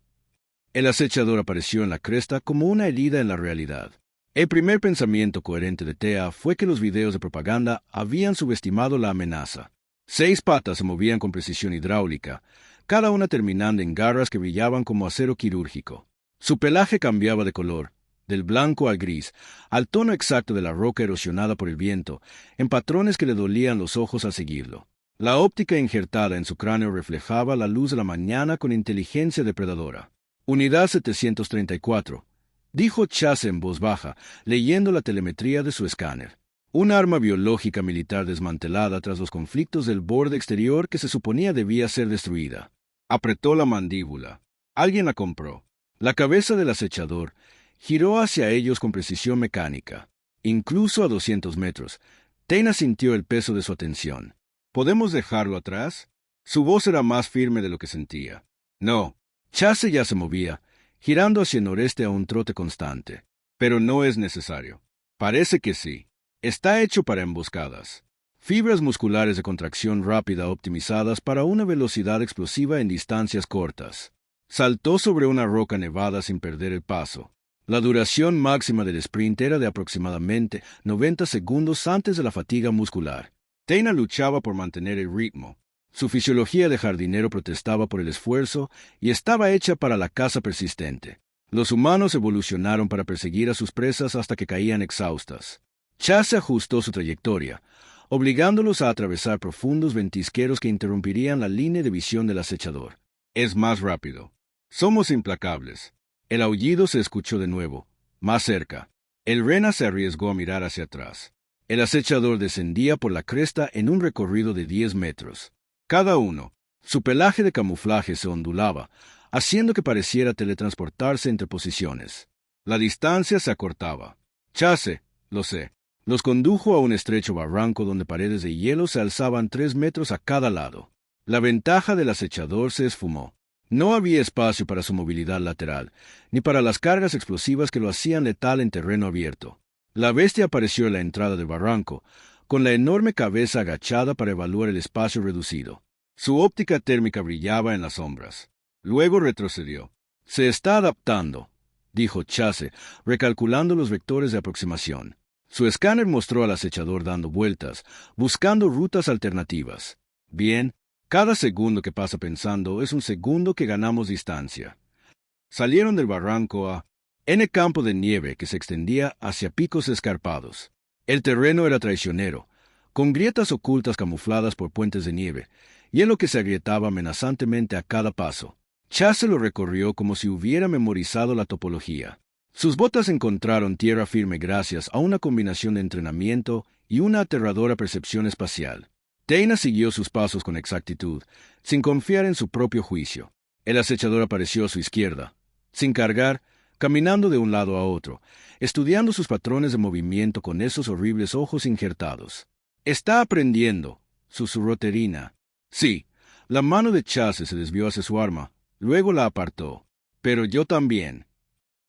S1: El acechador apareció en la cresta como una herida en la realidad. El primer pensamiento coherente de Thea fue que los videos de propaganda habían subestimado la amenaza. 6 patas se movían con precisión hidráulica, cada una terminando en garras que brillaban como acero quirúrgico. Su pelaje cambiaba de color, del blanco al gris, al tono exacto de la roca erosionada por el viento, en patrones que le dolían los ojos al seguirlo. La óptica injertada en su cráneo reflejaba la luz de la mañana con inteligencia depredadora. Unidad 734, dijo Chase en voz baja, leyendo la telemetría de su escáner. Un arma biológica militar desmantelada tras los conflictos del borde exterior que se suponía debía ser destruida. Apretó la mandíbula. Alguien la compró. La cabeza del acechador giró hacia ellos con precisión mecánica. Incluso a 200 metros, Tena sintió el peso de su atención. ¿Podemos dejarlo atrás? Su voz era más firme de lo que sentía. No. Chase ya se movía, girando hacia el noreste a un trote constante. Pero no es necesario. Parece que sí. Está hecho para emboscadas. Fibras musculares de contracción rápida optimizadas para una velocidad explosiva en distancias cortas. Saltó sobre una roca nevada sin perder el paso. La duración máxima del sprint era de aproximadamente 90 segundos antes de la fatiga muscular. Tena luchaba por mantener el ritmo. Su fisiología de jardinero protestaba por el esfuerzo y estaba hecha para la caza persistente. Los humanos evolucionaron para perseguir a sus presas hasta que caían exhaustas. Chase ajustó su trayectoria, obligándolos a atravesar profundos ventisqueros que interrumpirían la línea de visión del acechador. Es más rápido. Somos implacables. El aullido se escuchó de nuevo, más cerca. El rena se arriesgó a mirar hacia atrás. El acechador descendía por la cresta en un recorrido de 10 metros. Cada uno. Su pelaje de camuflaje se ondulaba, haciendo que pareciera teletransportarse entre posiciones. La distancia se acortaba. Chase, lo sé, los condujo a un estrecho barranco donde paredes de hielo se alzaban 3 metros a cada lado. La ventaja del acechador se esfumó. No había espacio para su movilidad lateral, ni para las cargas explosivas que lo hacían letal en terreno abierto. La bestia apareció en la entrada del barranco, con la enorme cabeza agachada para evaluar el espacio reducido. Su óptica térmica brillaba en las sombras. Luego retrocedió. Se está adaptando, dijo Chase, recalculando los vectores de aproximación. Su escáner mostró al acechador dando vueltas, buscando rutas alternativas. Bien, cada segundo que pasa pensando es un segundo que ganamos distancia. Salieron del barranco a N campo de nieve que se extendía hacia picos escarpados. El terreno era traicionero, con grietas ocultas camufladas por puentes de nieve, hielo que se agrietaba amenazantemente a cada paso. Chase lo recorrió como si hubiera memorizado la topología. Sus botas encontraron tierra firme gracias a una combinación de entrenamiento y una aterradora percepción espacial. Tena siguió sus pasos con exactitud, sin confiar en su propio juicio. El acechador apareció a su izquierda, sin cargar, caminando de un lado a otro, estudiando sus patrones de movimiento con esos horribles ojos injertados. «Está aprendiendo», susurró Terina. Sí, la mano de Chase se desvió hacia su arma, luego la apartó. «Pero yo también».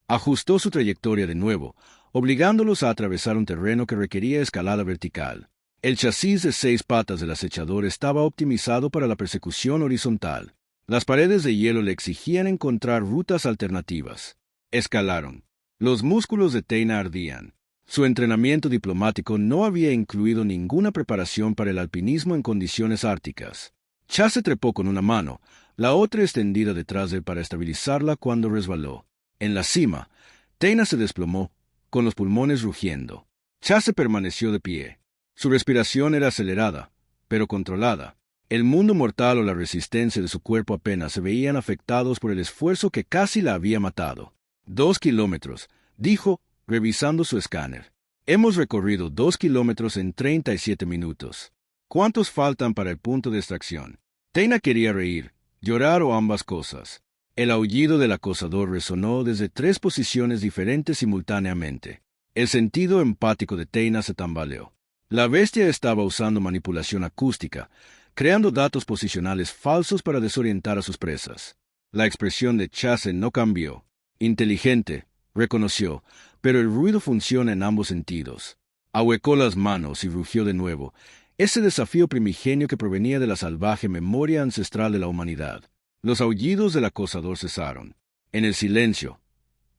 S1: Ajustó su trayectoria de nuevo, obligándolos a atravesar un terreno que requería escalada vertical. El chasis de 6 patas del acechador estaba optimizado para la persecución horizontal. Las paredes de hielo le exigían encontrar rutas alternativas. Escalaron. Los músculos de Teina ardían. Su entrenamiento diplomático no había incluido ninguna preparación para el alpinismo en condiciones árticas. Chase trepó con una mano, la otra extendida detrás de él para estabilizarla cuando resbaló. En la cima, Teina se desplomó, con los pulmones rugiendo. Chase permaneció de pie. Su respiración era acelerada, pero controlada. El mundo mortal o la resistencia de su cuerpo apenas se veían afectados por el esfuerzo que casi la había matado. 2 kilómetros, dijo, revisando su escáner. Hemos recorrido 2 kilómetros en 37 minutos. ¿Cuántos faltan para el punto de extracción? Teina quería reír, llorar o ambas cosas. El aullido del acosador resonó desde 3 posiciones diferentes simultáneamente. El sentido empático de Teina se tambaleó. La bestia estaba usando manipulación acústica, creando datos posicionales falsos para desorientar a sus presas. La expresión de Chase no cambió. Inteligente, reconoció, pero el ruido funciona en ambos sentidos. Ahuecó las manos y rugió de nuevo, ese desafío primigenio que provenía de la salvaje memoria ancestral de la humanidad. Los aullidos del acosador cesaron. En el silencio,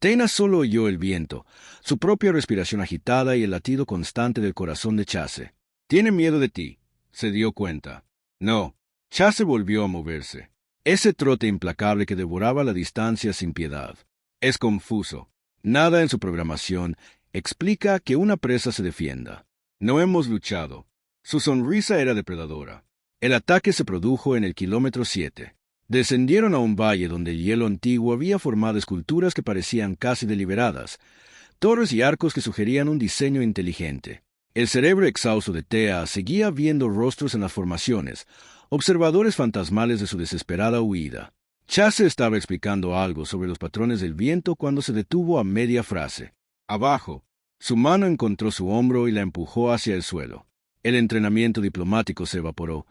S1: Teina solo oyó el viento, su propia respiración agitada y el latido constante del corazón de Chase. «Tiene miedo de ti», se dio cuenta. No. Chase volvió a moverse. Ese trote implacable que devoraba la distancia sin piedad. Es confuso. Nada en su programación explica que una presa se defienda. No hemos luchado. Su sonrisa era depredadora. El ataque se produjo en el kilómetro 7. Descendieron a un valle donde el hielo antiguo había formado esculturas que parecían casi deliberadas, torres y arcos que sugerían un diseño inteligente. El cerebro exhausto de Tea seguía viendo rostros en las formaciones, observadores fantasmales de su desesperada huida. Chase estaba explicando algo sobre los patrones del viento cuando se detuvo a media frase. Abajo. Su mano encontró su hombro y la empujó hacia el suelo. El entrenamiento diplomático se evaporó,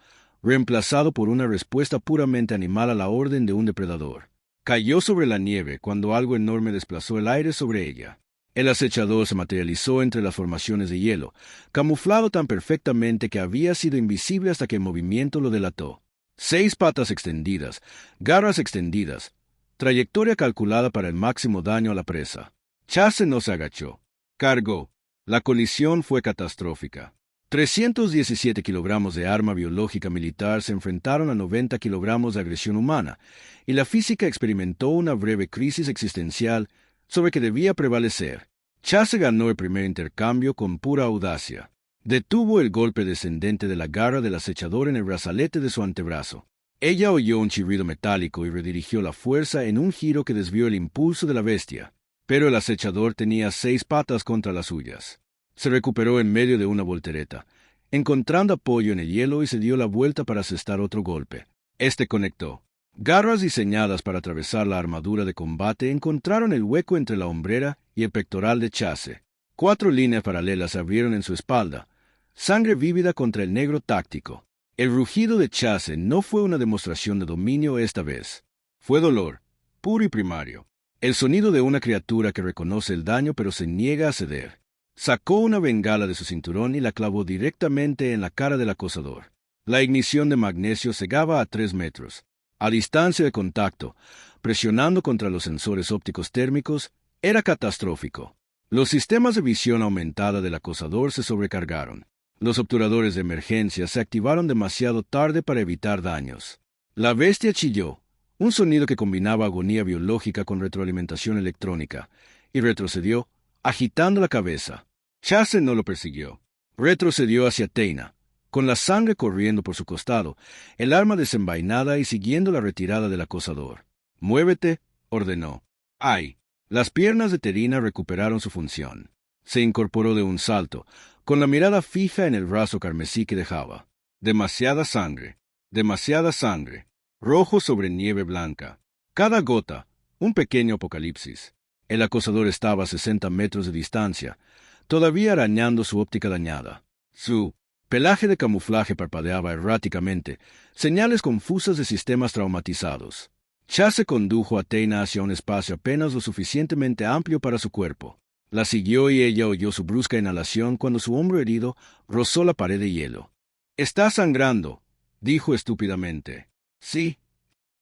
S1: reemplazado por una respuesta puramente animal a la orden de un depredador. Cayó sobre la nieve cuando algo enorme desplazó el aire sobre ella. El acechador se materializó entre las formaciones de hielo, camuflado tan perfectamente que había sido invisible hasta que el movimiento lo delató. 6 patas extendidas, garras extendidas, trayectoria calculada para el máximo daño a la presa. Chase no se agachó. Cargó. La colisión fue catastrófica. 317 kilogramos de arma biológica militar se enfrentaron a 90 kilogramos de agresión humana, y la física experimentó una breve crisis existencial sobre que debía prevalecer. Chase ganó el primer intercambio con pura audacia. Detuvo el golpe descendente de la garra del acechador en el brazalete de su antebrazo. Ella oyó un chirrido metálico y redirigió la fuerza en un giro que desvió el impulso de la bestia. Pero el acechador tenía 6 patas contra las suyas. Se recuperó en medio de una voltereta, encontrando apoyo en el hielo y se dio la vuelta para asestar otro golpe. Este conectó. Garras diseñadas para atravesar la armadura de combate encontraron el hueco entre la hombrera y el pectoral de Chase. 4 líneas paralelas se abrieron en su espalda, sangre vívida contra el negro táctico. El rugido de Chase no fue una demostración de dominio esta vez. Fue dolor, puro y primario. El sonido de una criatura que reconoce el daño pero se niega a ceder. Sacó una bengala de su cinturón y la clavó directamente en la cara del acosador. La ignición de magnesio cegaba a 3 metros. A distancia de contacto, presionando contra los sensores ópticos térmicos, era catastrófico. Los sistemas de visión aumentada del acosador se sobrecargaron. Los obturadores de emergencia se activaron demasiado tarde para evitar daños. La bestia chilló, un sonido que combinaba agonía biológica con retroalimentación electrónica, y retrocedió, agitando la cabeza. Chase no lo persiguió. Retrocedió hacia Teina, con la sangre corriendo por su costado, el arma desenvainada y siguiendo la retirada del acosador. «Muévete», ordenó. ¡Ay! Las piernas de Teina recuperaron su función. Se incorporó de un salto, con la mirada fija en el brazo carmesí que dejaba. Demasiada sangre. Demasiada sangre. Rojo sobre nieve blanca. Cada gota, un pequeño apocalipsis. El acosador estaba a 60 metros de distancia, todavía arañando su óptica dañada. Su pelaje de camuflaje parpadeaba erráticamente, señales confusas de sistemas traumatizados. Chase condujo a Teina hacia un espacio apenas lo suficientemente amplio para su cuerpo. La siguió y ella oyó su brusca inhalación cuando su hombro herido rozó la pared de hielo. «Está sangrando», dijo estúpidamente. «Sí».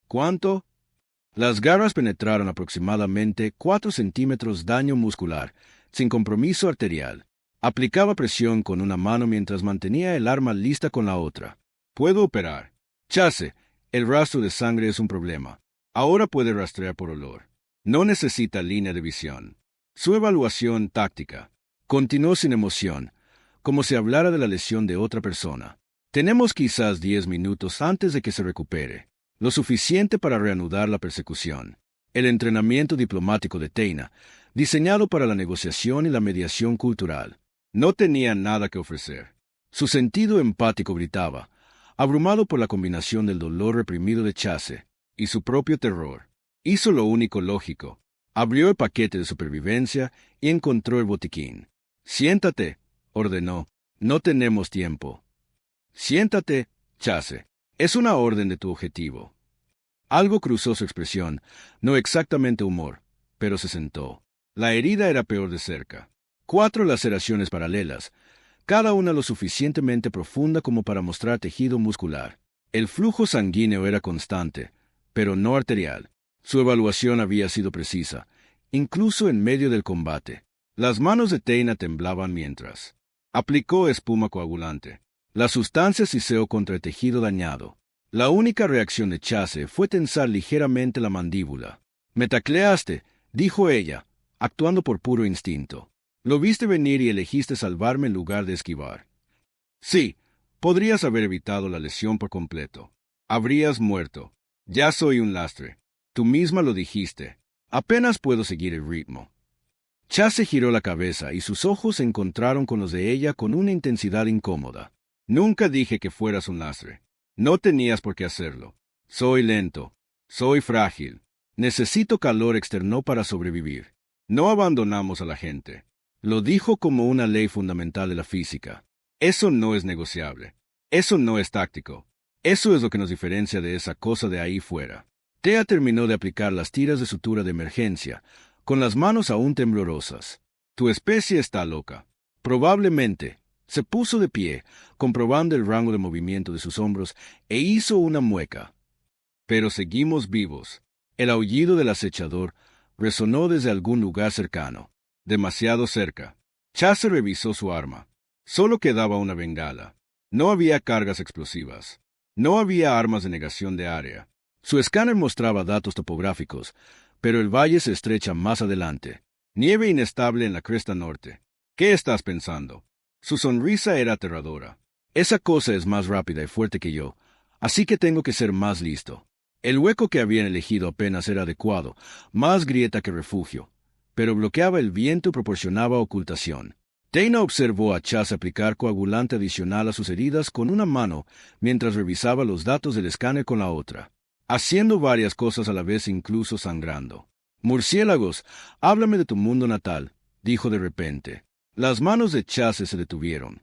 S1: «¿Cuánto?» Las garras penetraron aproximadamente 4 centímetros daño muscular, sin compromiso arterial. Aplicaba presión con una mano mientras mantenía el arma lista con la otra. «Puedo operar». «Chase, el rastro de sangre es un problema. Ahora puede rastrear por olor. No necesita línea de visión». Su evaluación táctica continuó sin emoción, como si hablara de la lesión de otra persona. «Tenemos quizás 10 minutos antes de que se recupere, lo suficiente para reanudar la persecución». El entrenamiento diplomático de Teina, diseñado para la negociación y la mediación cultural, no tenía nada que ofrecer. Su sentido empático gritaba, abrumado por la combinación del dolor reprimido de Chase y su propio terror. Hizo lo único lógico. Abrió el paquete de supervivencia y encontró el botiquín. «Siéntate», ordenó. «No tenemos tiempo». «Siéntate, Chase. Es una orden de tu objetivo». Algo cruzó su expresión, no exactamente humor, pero se sentó. La herida era peor de cerca. 4 laceraciones paralelas, cada una lo suficientemente profunda como para mostrar tejido muscular. El flujo sanguíneo era constante, pero no arterial. Su evaluación había sido precisa, incluso en medio del combate. Las manos de Teina temblaban mientras aplicó espuma coagulante. La sustancia siseó contra el tejido dañado. La única reacción de Chase fue tensar ligeramente la mandíbula. «Me tacleaste», dijo ella, actuando por puro instinto. «Lo viste venir y elegiste salvarme en lugar de esquivar». «Sí, podrías haber evitado la lesión por completo. Habrías muerto. Ya soy un lastre. Tú misma lo dijiste. Apenas puedo seguir el ritmo». Chase giró la cabeza y sus ojos se encontraron con los de ella con una intensidad incómoda. «Nunca dije que fueras un lastre. No tenías por qué hacerlo. Soy lento. Soy frágil. Necesito calor externo para sobrevivir. No abandonamos a la gente». Lo dijo como una ley fundamental de la física. Eso no es negociable. Eso no es táctico. Eso es lo que nos diferencia de esa cosa de ahí fuera. Tea terminó de aplicar las tiras de sutura de emergencia, con las manos aún temblorosas. «Tu especie está loca». «Probablemente». Se puso de pie, comprobando el rango de movimiento de sus hombros, e hizo una mueca. «Pero seguimos vivos». El aullido del acechador resonó desde algún lugar cercano. Demasiado cerca. Chase revisó su arma. Solo quedaba una bengala. No había cargas explosivas. No había armas de negación de área. Su escáner mostraba datos topográficos, pero el valle se estrecha más adelante. Nieve inestable en la cresta norte. ¿Qué estás pensando? Su sonrisa era aterradora. «Esa cosa es más rápida y fuerte que yo, así que tengo que ser más listo». El hueco que habían elegido apenas era adecuado, más grieta que refugio, pero bloqueaba el viento y proporcionaba ocultación. Teina observó a Chase aplicar coagulante adicional a sus heridas con una mano mientras revisaba los datos del escáner con la otra, haciendo varias cosas a la vez, incluso sangrando. «Murciélagos, háblame de tu mundo natal», dijo de repente. Las manos de Chase se detuvieron.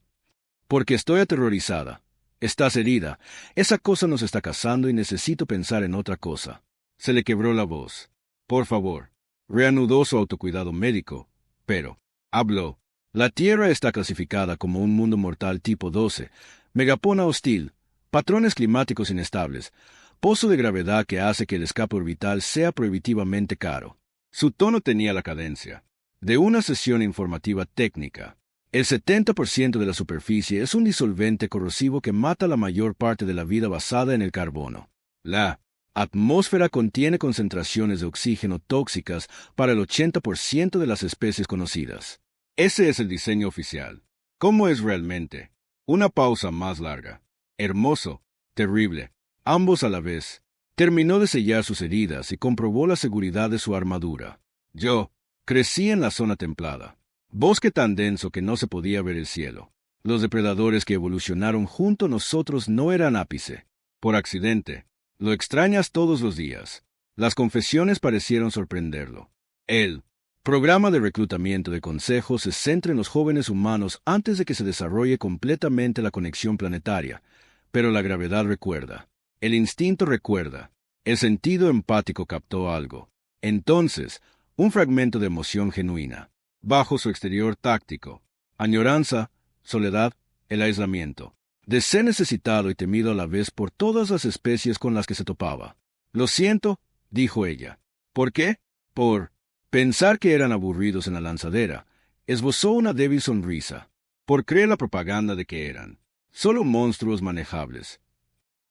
S1: «Porque estoy aterrorizada. Estás herida. Esa cosa nos está cazando y necesito pensar en otra cosa». Se le quebró la voz. «Por favor». Reanudó su autocuidado médico, pero habló. «La Tierra está clasificada como un mundo mortal tipo 12, megapona hostil, patrones climáticos inestables, pozo de gravedad que hace que el escape orbital sea prohibitivamente caro». Su tono tenía la cadencia de una sesión informativa técnica. «El 70% de la superficie es un disolvente corrosivo que mata la mayor parte de la vida basada en el carbono. La atmósfera contiene concentraciones de oxígeno tóxicas para el 80% de las especies conocidas. Ese es el diseño oficial. ¿Cómo es realmente?» Una pausa más larga. «Hermoso, terrible, ambos a la vez». Terminó de sellar sus heridas y comprobó la seguridad de su armadura. «Yo crecí en la zona templada. Bosque tan denso que no se podía ver el cielo. Los depredadores que evolucionaron junto a nosotros no eran ápice. Por accidente. Lo extrañas todos los días». Las confesiones parecieron sorprenderlo. El programa de reclutamiento de Consejo se centra en los jóvenes humanos antes de que se desarrolle completamente la conexión planetaria, pero la gravedad recuerda. El instinto recuerda. El sentido empático captó algo. Entonces, un fragmento de emoción genuina. bajo su exterior táctico. Añoranza, soledad, el aislamiento. De ser necesitado y temido a la vez por todas las especies con las que se topaba. Lo siento, dijo ella. ¿Por qué? Por pensar que eran aburridos en la lanzadera. Esbozó una débil sonrisa. Por creer la propaganda de que eran solo monstruos manejables.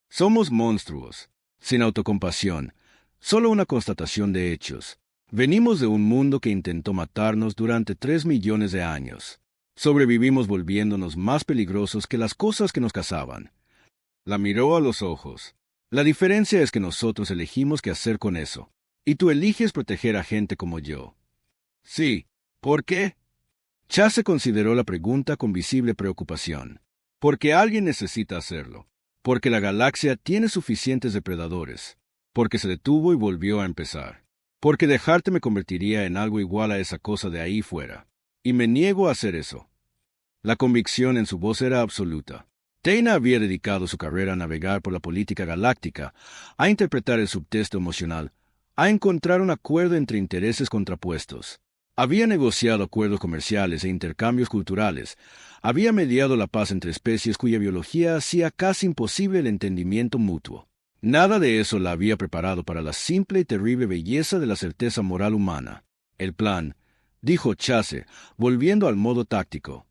S1: Somos monstruos, sin autocompasión, solo una constatación de hechos. Venimos de un mundo que intentó matarnos durante 3 millones de años. Sobrevivimos volviéndonos más peligrosos que las cosas que nos cazaban. La miró a los ojos. La diferencia es que nosotros elegimos qué hacer con eso. Y tú eliges proteger a gente como yo. Sí. ¿Por qué? Chase consideró la pregunta con visible preocupación. Porque alguien necesita hacerlo. Porque la galaxia tiene suficientes depredadores. Porque se detuvo y volvió a empezar. Porque dejarte me convertiría en algo igual a esa cosa de ahí fuera. Y me niego a hacer eso. La convicción en su voz era absoluta. Dana había dedicado su carrera a navegar por la política galáctica, a interpretar el subtexto emocional, a encontrar un acuerdo entre intereses contrapuestos. Había negociado acuerdos comerciales e intercambios culturales. Había mediado la paz entre especies cuya biología hacía casi imposible el entendimiento mutuo. Nada de eso la había preparado para la simple y terrible belleza de la certeza moral humana. El plan, dijo Chase, volviendo al modo táctico.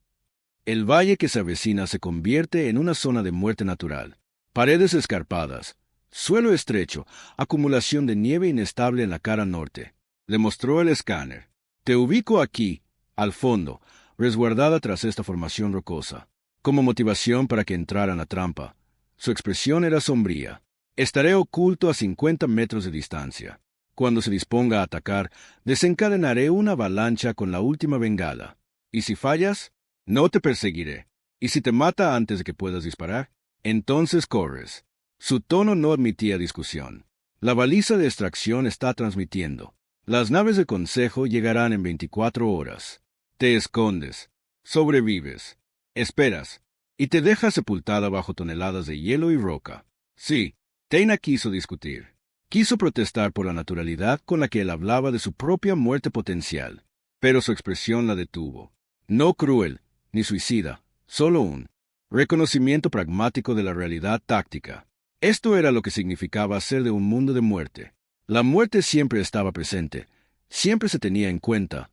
S1: El valle que se avecina se convierte en una zona de muerte natural. Paredes escarpadas, suelo estrecho, acumulación de nieve inestable en la cara norte. Le mostró el escáner. Te ubico aquí, al fondo, resguardada tras esta formación rocosa. Como motivación para que entrara en la trampa. Su expresión era sombría. Estaré oculto a 50 metros de distancia. Cuando se disponga a atacar, desencadenaré una avalancha con la última bengala. ¿Y si fallas? No te perseguiré. ¿Y si te mata antes de que puedas disparar? Entonces corres. Su tono no admitía discusión. La baliza de extracción está transmitiendo. Las naves de consejo llegarán en 24 horas. Te escondes. Sobrevives. Esperas. Y te dejas sepultada bajo toneladas de hielo y roca. Sí, Dana quiso discutir. Quiso protestar por la naturalidad con la que él hablaba de su propia muerte potencial. Pero su expresión la detuvo. No cruel, ni suicida, solo un reconocimiento pragmático de la realidad táctica. Esto era lo que significaba ser de un mundo de muerte. La muerte siempre estaba presente, siempre se tenía en cuenta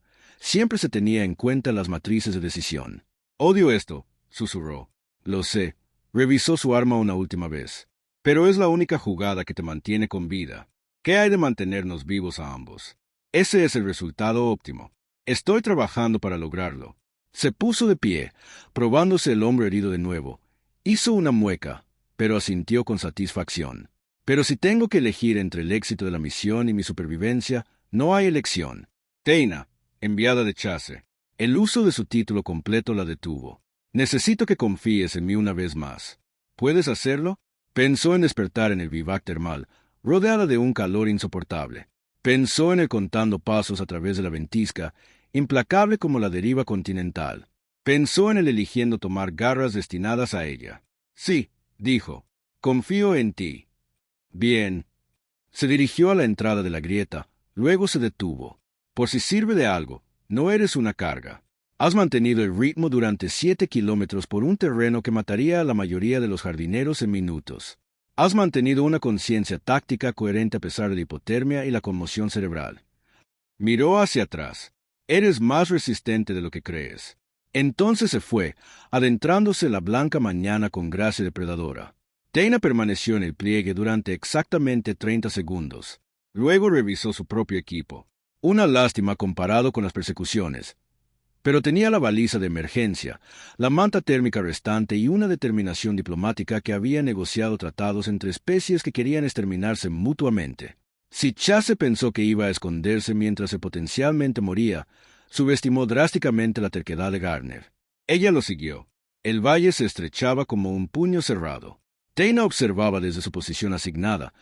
S1: en las matrices de decisión. Odio esto, susurró. Lo sé. Revisó su arma una última vez. Pero es la única jugada que te mantiene con vida. ¿Qué hay de mantenernos vivos a ambos? Ese es el resultado óptimo. Estoy trabajando para lograrlo. Se puso de pie, probándose el hombro herido de nuevo. Hizo una mueca, pero asintió con satisfacción. Pero si tengo que elegir entre el éxito de la misión y mi supervivencia, no hay elección. Dana, enviada de Chase. El uso de su título completo la detuvo. Necesito que confíes en mí una vez más. ¿Puedes hacerlo? Pensó en despertar en el vivac termal, rodeada de un calor insoportable. Pensó en el contando pasos a través de la ventisca, implacable como la deriva continental. Pensó en el eligiendo tomar garras destinadas a ella. Sí, dijo. Confío en ti. Bien. Se dirigió a la entrada de la grieta, luego se detuvo. Por si sirve de algo, no eres una carga. Has mantenido el ritmo durante 7 kilómetros por un terreno que mataría a la mayoría de los jardineros en minutos. Has mantenido una conciencia táctica coherente a pesar de la hipotermia y la conmoción cerebral. Miró hacia atrás. Eres más resistente de lo que crees. Entonces se fue, adentrándose en la blanca mañana con gracia depredadora. Dana permaneció en el pliegue durante exactamente 30 segundos. Luego revisó su propio equipo. Una lástima comparado con las persecuciones. Pero tenía la baliza de emergencia, la manta térmica restante y una determinación diplomática que había negociado tratados entre especies que querían exterminarse mutuamente. Si Chase pensó que iba a esconderse mientras se potencialmente moría, subestimó drásticamente la terquedad de Garner. Ella lo siguió. El valle se estrechaba como un puño cerrado. Dana observaba desde su posición asignada,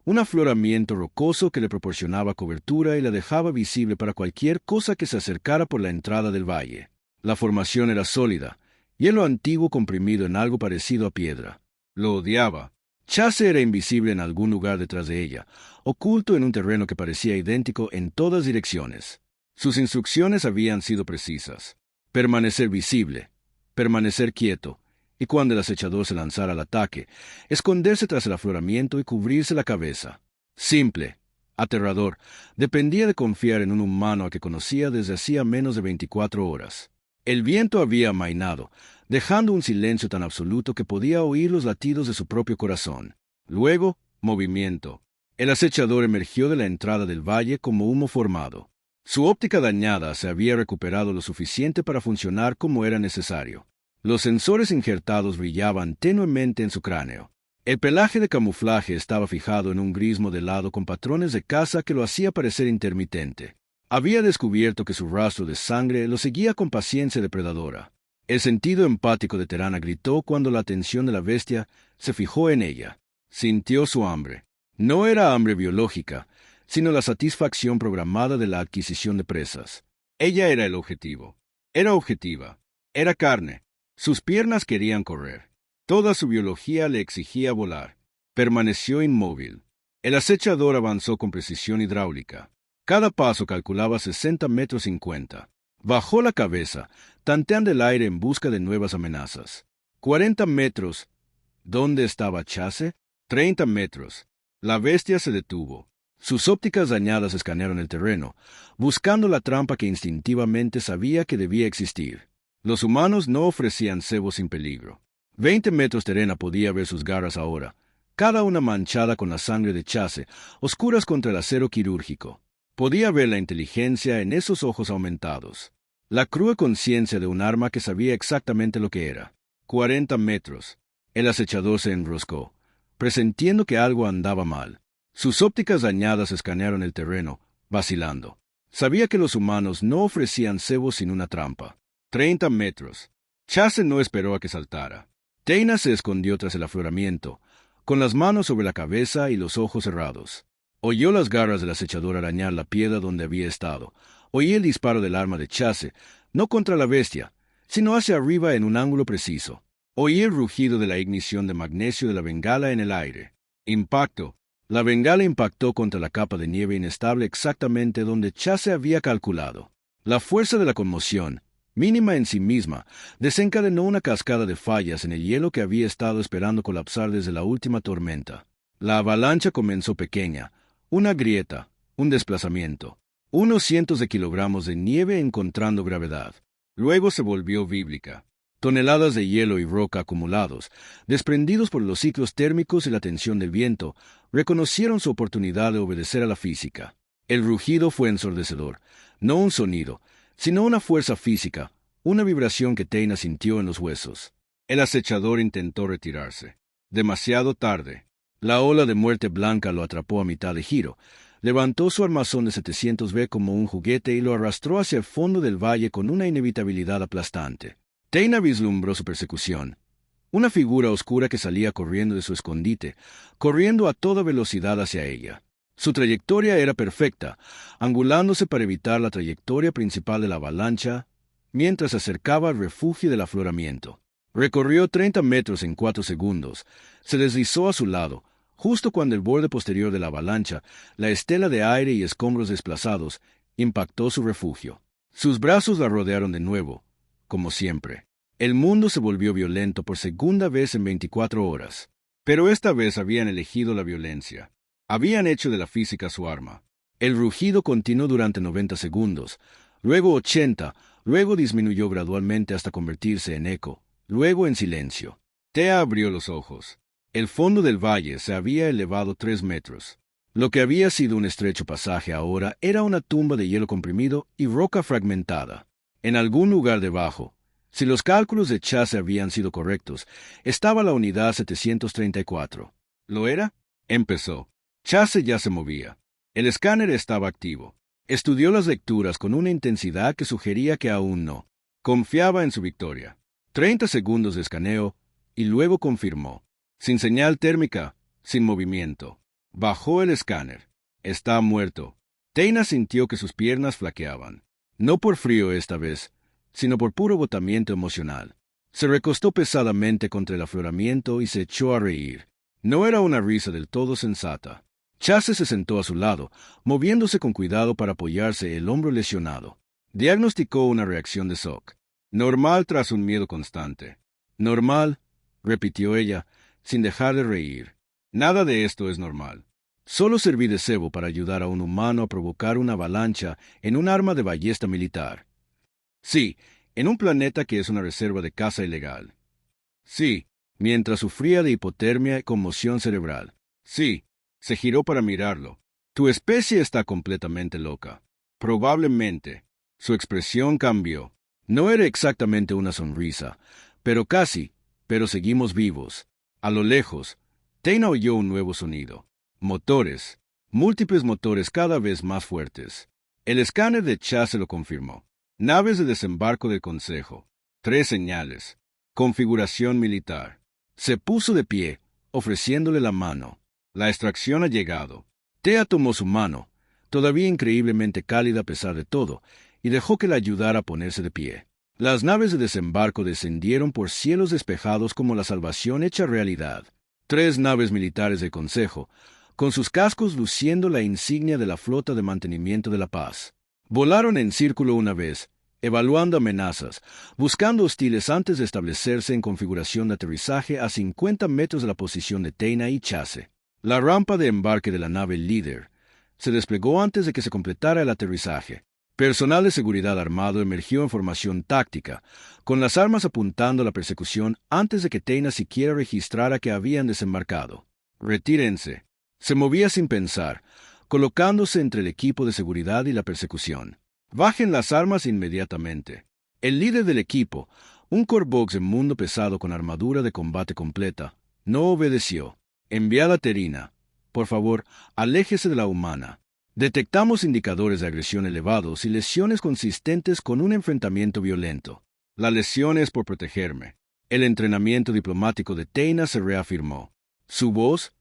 S1: un afloramiento rocoso que le proporcionaba cobertura y la dejaba visible para cualquier cosa que se acercara por la entrada del valle. La formación era sólida, hielo antiguo comprimido en algo parecido a piedra. Lo odiaba. Chase era invisible en algún lugar detrás de ella, oculto en un terreno que parecía idéntico en todas direcciones. Sus instrucciones habían sido precisas. Permanecer visible, permanecer quieto, y cuando el acechador se lanzara al ataque, esconderse tras el afloramiento y cubrirse la cabeza. Simple, aterrador, dependía de confiar en un humano a que conocía desde hacía menos de 24 horas. El viento había amainado, dejando un silencio tan absoluto que podía oír los latidos de su propio corazón. Luego, movimiento. El acechador emergió de la entrada del valle como humo formado. Su óptica dañada se había recuperado lo suficiente para funcionar como era necesario. Los sensores injertados brillaban tenuemente en su cráneo. El pelaje de camuflaje estaba fijado en un gris modelado con patrones de caza que lo hacía parecer intermitente. Había descubierto que su rastro de sangre lo seguía con paciencia depredadora. El sentido empático de Terana gritó cuando la atención de la bestia se fijó en ella. Sintió su hambre. No era hambre biológica, sino la satisfacción programada de la adquisición de presas. Ella era el objetivo. Era objetiva. Era carne. Sus piernas querían correr. Toda su biología le exigía volar. Permaneció inmóvil. El acechador avanzó con precisión hidráulica. Cada paso calculaba 60 metros 50. Bajó la cabeza, tanteando el aire en busca de nuevas amenazas. 40 metros. ¿Dónde estaba Chase? 30 metros. La bestia se detuvo. Sus ópticas dañadas escanearon el terreno, buscando la trampa que instintivamente sabía que debía existir. Los humanos no ofrecían cebo sin peligro. 20 metros Terena podía ver sus garras ahora, cada una manchada con la sangre de Chase, oscuras contra el acero quirúrgico. Podía ver la inteligencia en esos ojos aumentados. La cruel conciencia de un arma que sabía exactamente lo que era. 40 metros. El acechador se enroscó, presintiendo que algo andaba mal. Sus ópticas dañadas escanearon el terreno, vacilando. Sabía que los humanos no ofrecían cebo sin una trampa. 30 metros. Chase no esperó a que saltara. Teina se escondió tras el afloramiento, con las manos sobre la cabeza y los ojos cerrados. Oyó las garras del acechador arañar la piedra donde había estado. Oí el disparo del arma de Chase, no contra la bestia, sino hacia arriba en un ángulo preciso. Oí el rugido de la ignición de magnesio de la bengala en el aire. Impacto. La bengala impactó contra la capa de nieve inestable exactamente donde Chase había calculado. La fuerza de la conmoción, mínima en sí misma, desencadenó una cascada de fallas en el hielo que había estado esperando colapsar desde la última tormenta. La avalancha comenzó pequeña, una grieta, un desplazamiento, unos cientos de kilogramos de nieve encontrando gravedad. Luego se volvió bíblica. Toneladas de hielo y roca acumulados, desprendidos por los ciclos térmicos y la tensión del viento, reconocieron su oportunidad de obedecer a la física. El rugido fue ensordecedor, no un sonido, sino una fuerza física, una vibración que Teina sintió en los huesos. El acechador intentó retirarse. Demasiado tarde. La ola de muerte blanca lo atrapó a mitad de giro. Levantó su armazón de 700B como un juguete y lo arrastró hacia el fondo del valle con una inevitabilidad aplastante. Teina vislumbró su persecución. Una figura oscura que salía corriendo de su escondite, corriendo a toda velocidad hacia ella. Su trayectoria era perfecta, angulándose para evitar la trayectoria principal de la avalancha, mientras se acercaba al refugio del afloramiento. Recorrió 30 metros en 4 segundos. Se deslizó a su lado, justo cuando el borde posterior de la avalancha, la estela de aire y escombros desplazados, impactó su refugio. Sus brazos la rodearon de nuevo, como siempre. El mundo se volvió violento por segunda vez en 24 horas. Pero esta vez habían elegido la violencia. Habían hecho de la física su arma. El rugido continuó durante 90 segundos, luego 80, luego disminuyó gradualmente hasta convertirse en eco, luego en silencio. Tea abrió los ojos. El fondo del valle se había elevado 3 metros. Lo que había sido un estrecho pasaje ahora era una tumba de hielo comprimido y roca fragmentada. En algún lugar debajo, si los cálculos de Chase habían sido correctos, estaba la unidad 734. ¿Lo era? Empezó. Chase ya se movía. El escáner estaba activo. Estudió las lecturas con una intensidad que sugería que aún no. Confiaba en su victoria. 30 segundos de escaneo, y luego confirmó. Sin señal térmica, sin movimiento. Bajó el escáner. Está muerto. Teina sintió que sus piernas flaqueaban. No por frío esta vez, sino por puro agotamiento emocional. Se recostó pesadamente contra el afloramiento y se echó a reír. No era una risa del todo sensata. Chase se sentó a su lado, moviéndose con cuidado para apoyarse el hombro lesionado. Diagnosticó una reacción de shock. Normal tras un miedo constante. Normal, repitió ella, sin dejar de reír. Nada de esto es normal. Solo serví de cebo para ayudar a un humano a provocar una avalancha en un arma de ballesta militar. Sí, en un planeta que es una reserva de caza ilegal. Sí, mientras sufría de hipotermia y conmoción cerebral. Sí, se giró para mirarlo. Tu especie está completamente loca. Probablemente. Su expresión cambió. No era exactamente una sonrisa, pero casi, pero seguimos vivos. A lo lejos, Dana oyó un nuevo sonido. Motores. Múltiples motores cada vez más fuertes. El escáner de Chase lo confirmó. Naves de desembarco del Consejo. 3 señales. Configuración militar. Se puso de pie, ofreciéndole la mano. La extracción ha llegado. Thea tomó su mano, todavía increíblemente cálida a pesar de todo, y dejó que la ayudara a ponerse de pie. Las naves de desembarco descendieron por cielos despejados como la salvación hecha realidad. 3 naves militares del Consejo, con sus cascos luciendo la insignia de la Flota de Mantenimiento de la Paz. Volaron en círculo una vez, evaluando amenazas, buscando hostiles antes de establecerse en configuración de aterrizaje a 50 metros de la posición de Dana y Chase. La rampa de embarque de la nave líder se desplegó antes de que se completara el aterrizaje. Personal de seguridad armado emergió en formación táctica, con las armas apuntando a la persecución antes de que Dana siquiera registrara que habían desembarcado. Retírense. Se movía sin pensar, colocándose entre el equipo de seguridad y la persecución. Bajen las armas inmediatamente. El líder del equipo, un Corvox en mundo pesado con armadura de combate completa, no obedeció. Enviada Terina, por favor, aléjese de la humana. Detectamos indicadores de agresión elevados y lesiones consistentes con un enfrentamiento violento. La lesión es por protegerme. El entrenamiento diplomático de Dana se reafirmó. Su voz,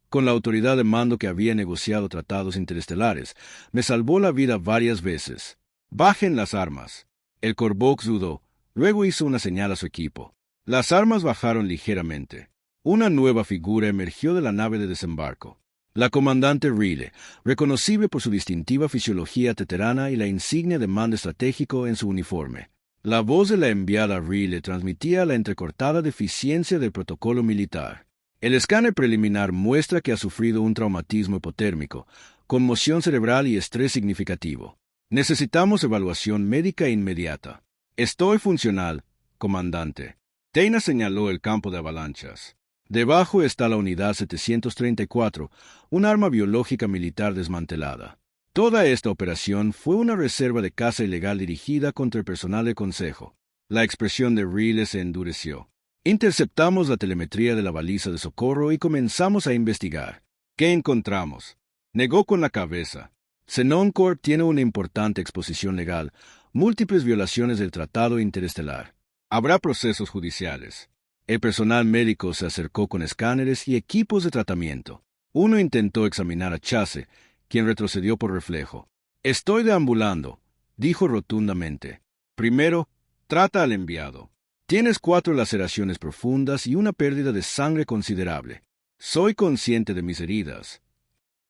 S1: con la autoridad de mando que había negociado tratados interestelares, me salvó la vida varias veces. Bajen las armas. El Corvox dudó, luego hizo una señal a su equipo. Las armas bajaron ligeramente. Una nueva figura emergió de la nave de desembarco. La comandante Riley, reconocible por su distintiva fisiología teterana y la insignia de mando estratégico en su uniforme. La voz de la enviada Riley transmitía la entrecortada deficiencia del protocolo militar. El escáner preliminar muestra que ha sufrido un traumatismo hipotérmico, conmoción cerebral y estrés significativo. Necesitamos evaluación médica inmediata. Estoy funcional, comandante. Dana señaló el campo de avalanchas. Debajo está la unidad 734, un arma biológica militar desmantelada. Toda esta operación fue una reserva de caza ilegal dirigida contra el personal del Consejo. La expresión de Riley se endureció. Interceptamos la telemetría de la baliza de socorro y comenzamos a investigar. ¿Qué encontramos? Negó con la cabeza. Xenon Corp tiene una importante exposición legal, múltiples violaciones del Tratado Interestelar. Habrá procesos judiciales. El personal médico se acercó con escáneres y equipos de tratamiento. Uno intentó examinar a Chase, quien retrocedió por reflejo. Estoy deambulando, dijo rotundamente. Primero, trata al enviado. Tienes 4 laceraciones profundas y una pérdida de sangre considerable. Soy consciente de mis heridas.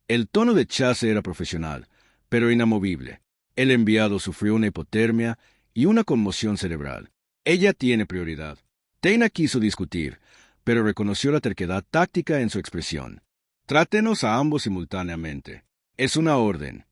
S1: El tono de Chase era profesional, pero inamovible. El enviado sufrió una hipotermia y una conmoción cerebral. Ella tiene prioridad. Dana quiso discutir, pero reconoció la terquedad táctica en su expresión. Trátenos a ambos simultáneamente. Es una orden.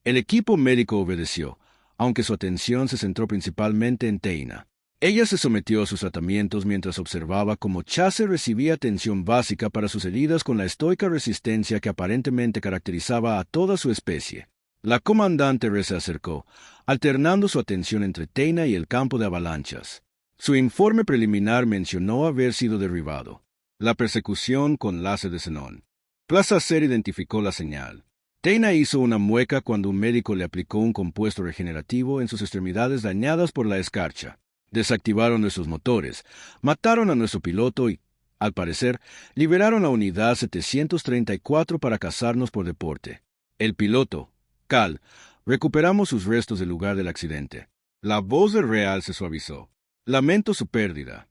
S1: El equipo médico obedeció, aunque su atención se centró principalmente en Dana. Ella se sometió a sus tratamientos mientras observaba cómo Chase recibía atención básica para sus heridas con la estoica resistencia que aparentemente caracterizaba a toda su especie. La comandante se acercó, alternando su atención entre Dana y el campo de avalanchas. Su informe preliminar mencionó haber sido derribado. La persecución con láser de xenón. Plaza Ser identificó la señal. Dana hizo una mueca cuando un médico le aplicó un compuesto regenerativo en sus extremidades dañadas por la escarcha. Desactivaron nuestros motores, mataron a nuestro piloto y, al parecer, liberaron la unidad 734 para cazarnos por deporte. El piloto, Cal, recuperamos sus restos del lugar del accidente. La voz del Real se suavizó. Lamento su pérdida.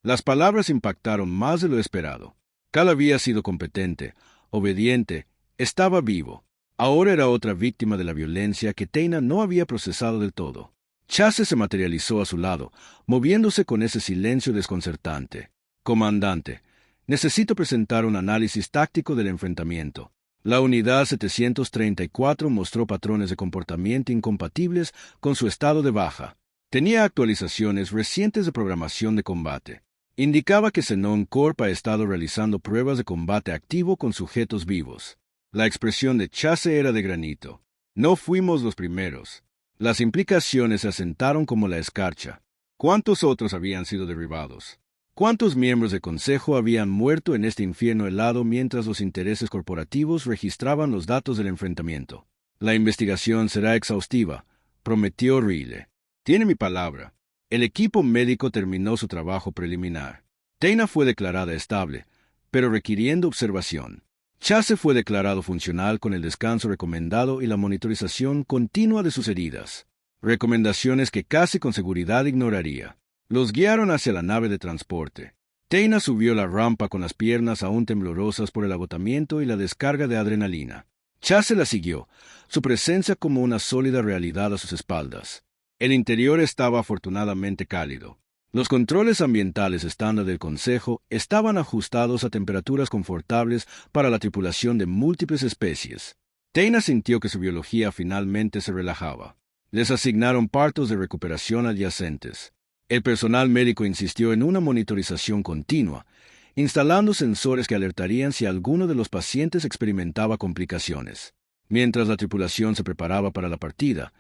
S1: Las palabras impactaron más de lo esperado. Cal había sido competente, obediente Estaba vivo. Ahora era otra víctima de la violencia que Teina no había procesado del todo. Chase se materializó a su lado, moviéndose con ese silencio desconcertante. Comandante, necesito presentar un análisis táctico del enfrentamiento. La unidad 734 mostró patrones de comportamiento incompatibles con su estado de baja. Tenía actualizaciones recientes de programación de combate. Indicaba que Xenon Corp ha estado realizando pruebas de combate activo con sujetos vivos. La expresión de Chase era de granito. No fuimos los primeros. Las implicaciones se asentaron como la escarcha. ¿Cuántos otros habían sido derribados? ¿Cuántos miembros del Consejo habían muerto en este infierno helado mientras los intereses corporativos registraban los datos del enfrentamiento? La investigación será exhaustiva, prometió Rile. Tiene mi palabra. El equipo médico terminó su trabajo preliminar. Teina fue declarada estable, pero requiriendo observación. Chase fue declarado funcional con el descanso recomendado y la monitorización continua de sus heridas. Recomendaciones que casi con seguridad ignoraría. Los guiaron hacia la nave de transporte. Teina subió la rampa con las piernas aún temblorosas por el agotamiento y la descarga de adrenalina. Chase la siguió, su presencia como una sólida realidad a sus espaldas. El interior estaba afortunadamente cálido. Los controles ambientales estándar del Consejo estaban ajustados a temperaturas confortables para la tripulación de múltiples especies. Teina sintió que su biología finalmente se relajaba. Les asignaron partos de recuperación adyacentes. El personal médico insistió en una monitorización continua, instalando sensores que alertarían si alguno de los pacientes experimentaba complicaciones. Mientras la tripulación se preparaba para la partida,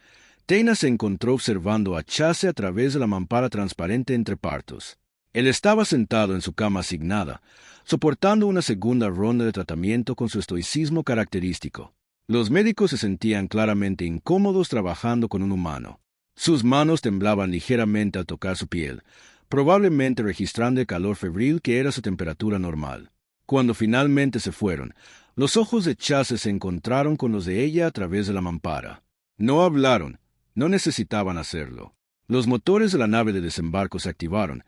S1: Teina se encontró observando a Chase a través de la mampara transparente entre partos. Él estaba sentado en su cama asignada, soportando una segunda ronda de tratamiento con su estoicismo característico. Los médicos se sentían claramente incómodos trabajando con un humano. Sus manos temblaban ligeramente al tocar su piel, probablemente registrando el calor febril que era su temperatura normal. Cuando finalmente se fueron, los ojos de Chase se encontraron con los de ella a través de la mampara. No hablaron. No necesitaban hacerlo. Los motores de la nave de desembarco se activaron,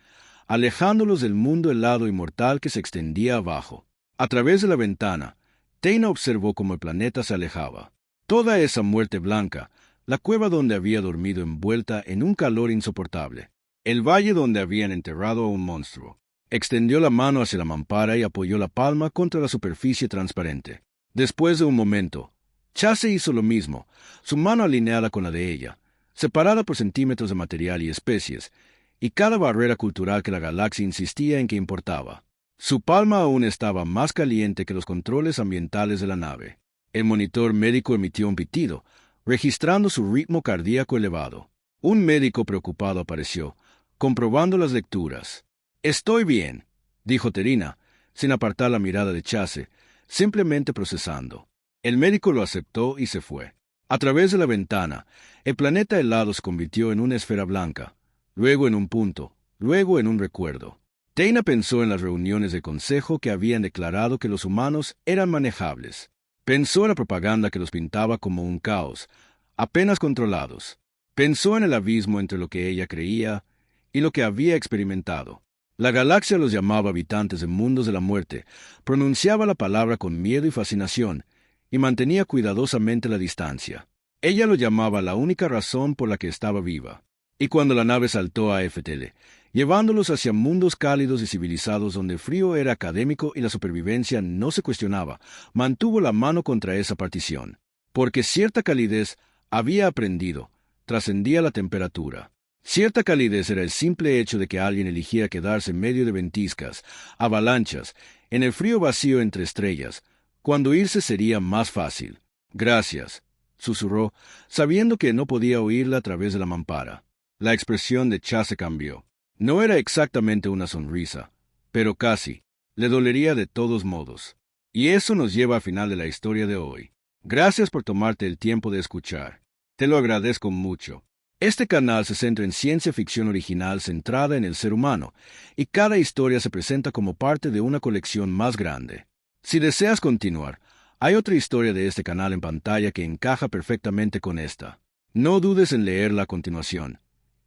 S1: alejándolos del mundo helado y mortal que se extendía abajo. A través de la ventana, Teina observó cómo el planeta se alejaba. Toda esa muerte blanca, la cueva donde había dormido envuelta en un calor insoportable, el valle donde habían enterrado a un monstruo. Extendió la mano hacia la mampara y apoyó la palma contra la superficie transparente. Después de un momento, Chase hizo lo mismo, su mano alineada con la de ella, separada por centímetros de material y especies, y cada barrera cultural que la galaxia insistía en que importaba. Su palma aún estaba más caliente que los controles ambientales de la nave. El monitor médico emitió un pitido, registrando su ritmo cardíaco elevado. Un médico preocupado apareció, comprobando las lecturas. «Estoy bien», dijo Terina, sin apartar la mirada de Chase, simplemente procesando. El médico lo aceptó y se fue. A través de la ventana, el planeta helado se convirtió en una esfera blanca, luego en un punto, luego en un recuerdo. Teina pensó en las reuniones de consejo que habían declarado que los humanos eran manejables. Pensó en la propaganda que los pintaba como un caos, apenas controlados. Pensó en el abismo entre lo que ella creía y lo que había experimentado. La galaxia los llamaba habitantes de mundos de la muerte, pronunciaba la palabra con miedo y fascinación, y mantenía cuidadosamente la distancia. Ella lo llamaba la única razón por la que estaba viva. Y cuando la nave saltó a FTL, llevándolos hacia mundos cálidos y civilizados donde el frío era académico y la supervivencia no se cuestionaba, mantuvo la mano contra esa partición. Porque cierta calidez había aprendido, trascendía la temperatura. Cierta calidez era el simple hecho de que alguien eligiera quedarse en medio de ventiscas, avalanchas, en el frío vacío entre estrellas, cuando irse sería más fácil. «Gracias», susurró, sabiendo que no podía oírla a través de la mampara. La expresión de Chase cambió. No era exactamente una sonrisa, pero casi. Le dolería de todos modos. Y eso nos lleva al final de la historia de hoy. Gracias por tomarte el tiempo de escuchar. Te lo agradezco mucho. Este canal se centra en ciencia ficción original centrada en el ser humano, y cada historia se presenta como parte de una colección más grande. Si deseas continuar, hay otra historia de este canal en pantalla que encaja perfectamente con esta. No dudes en leerla a continuación.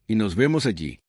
S1: Y nos vemos allí.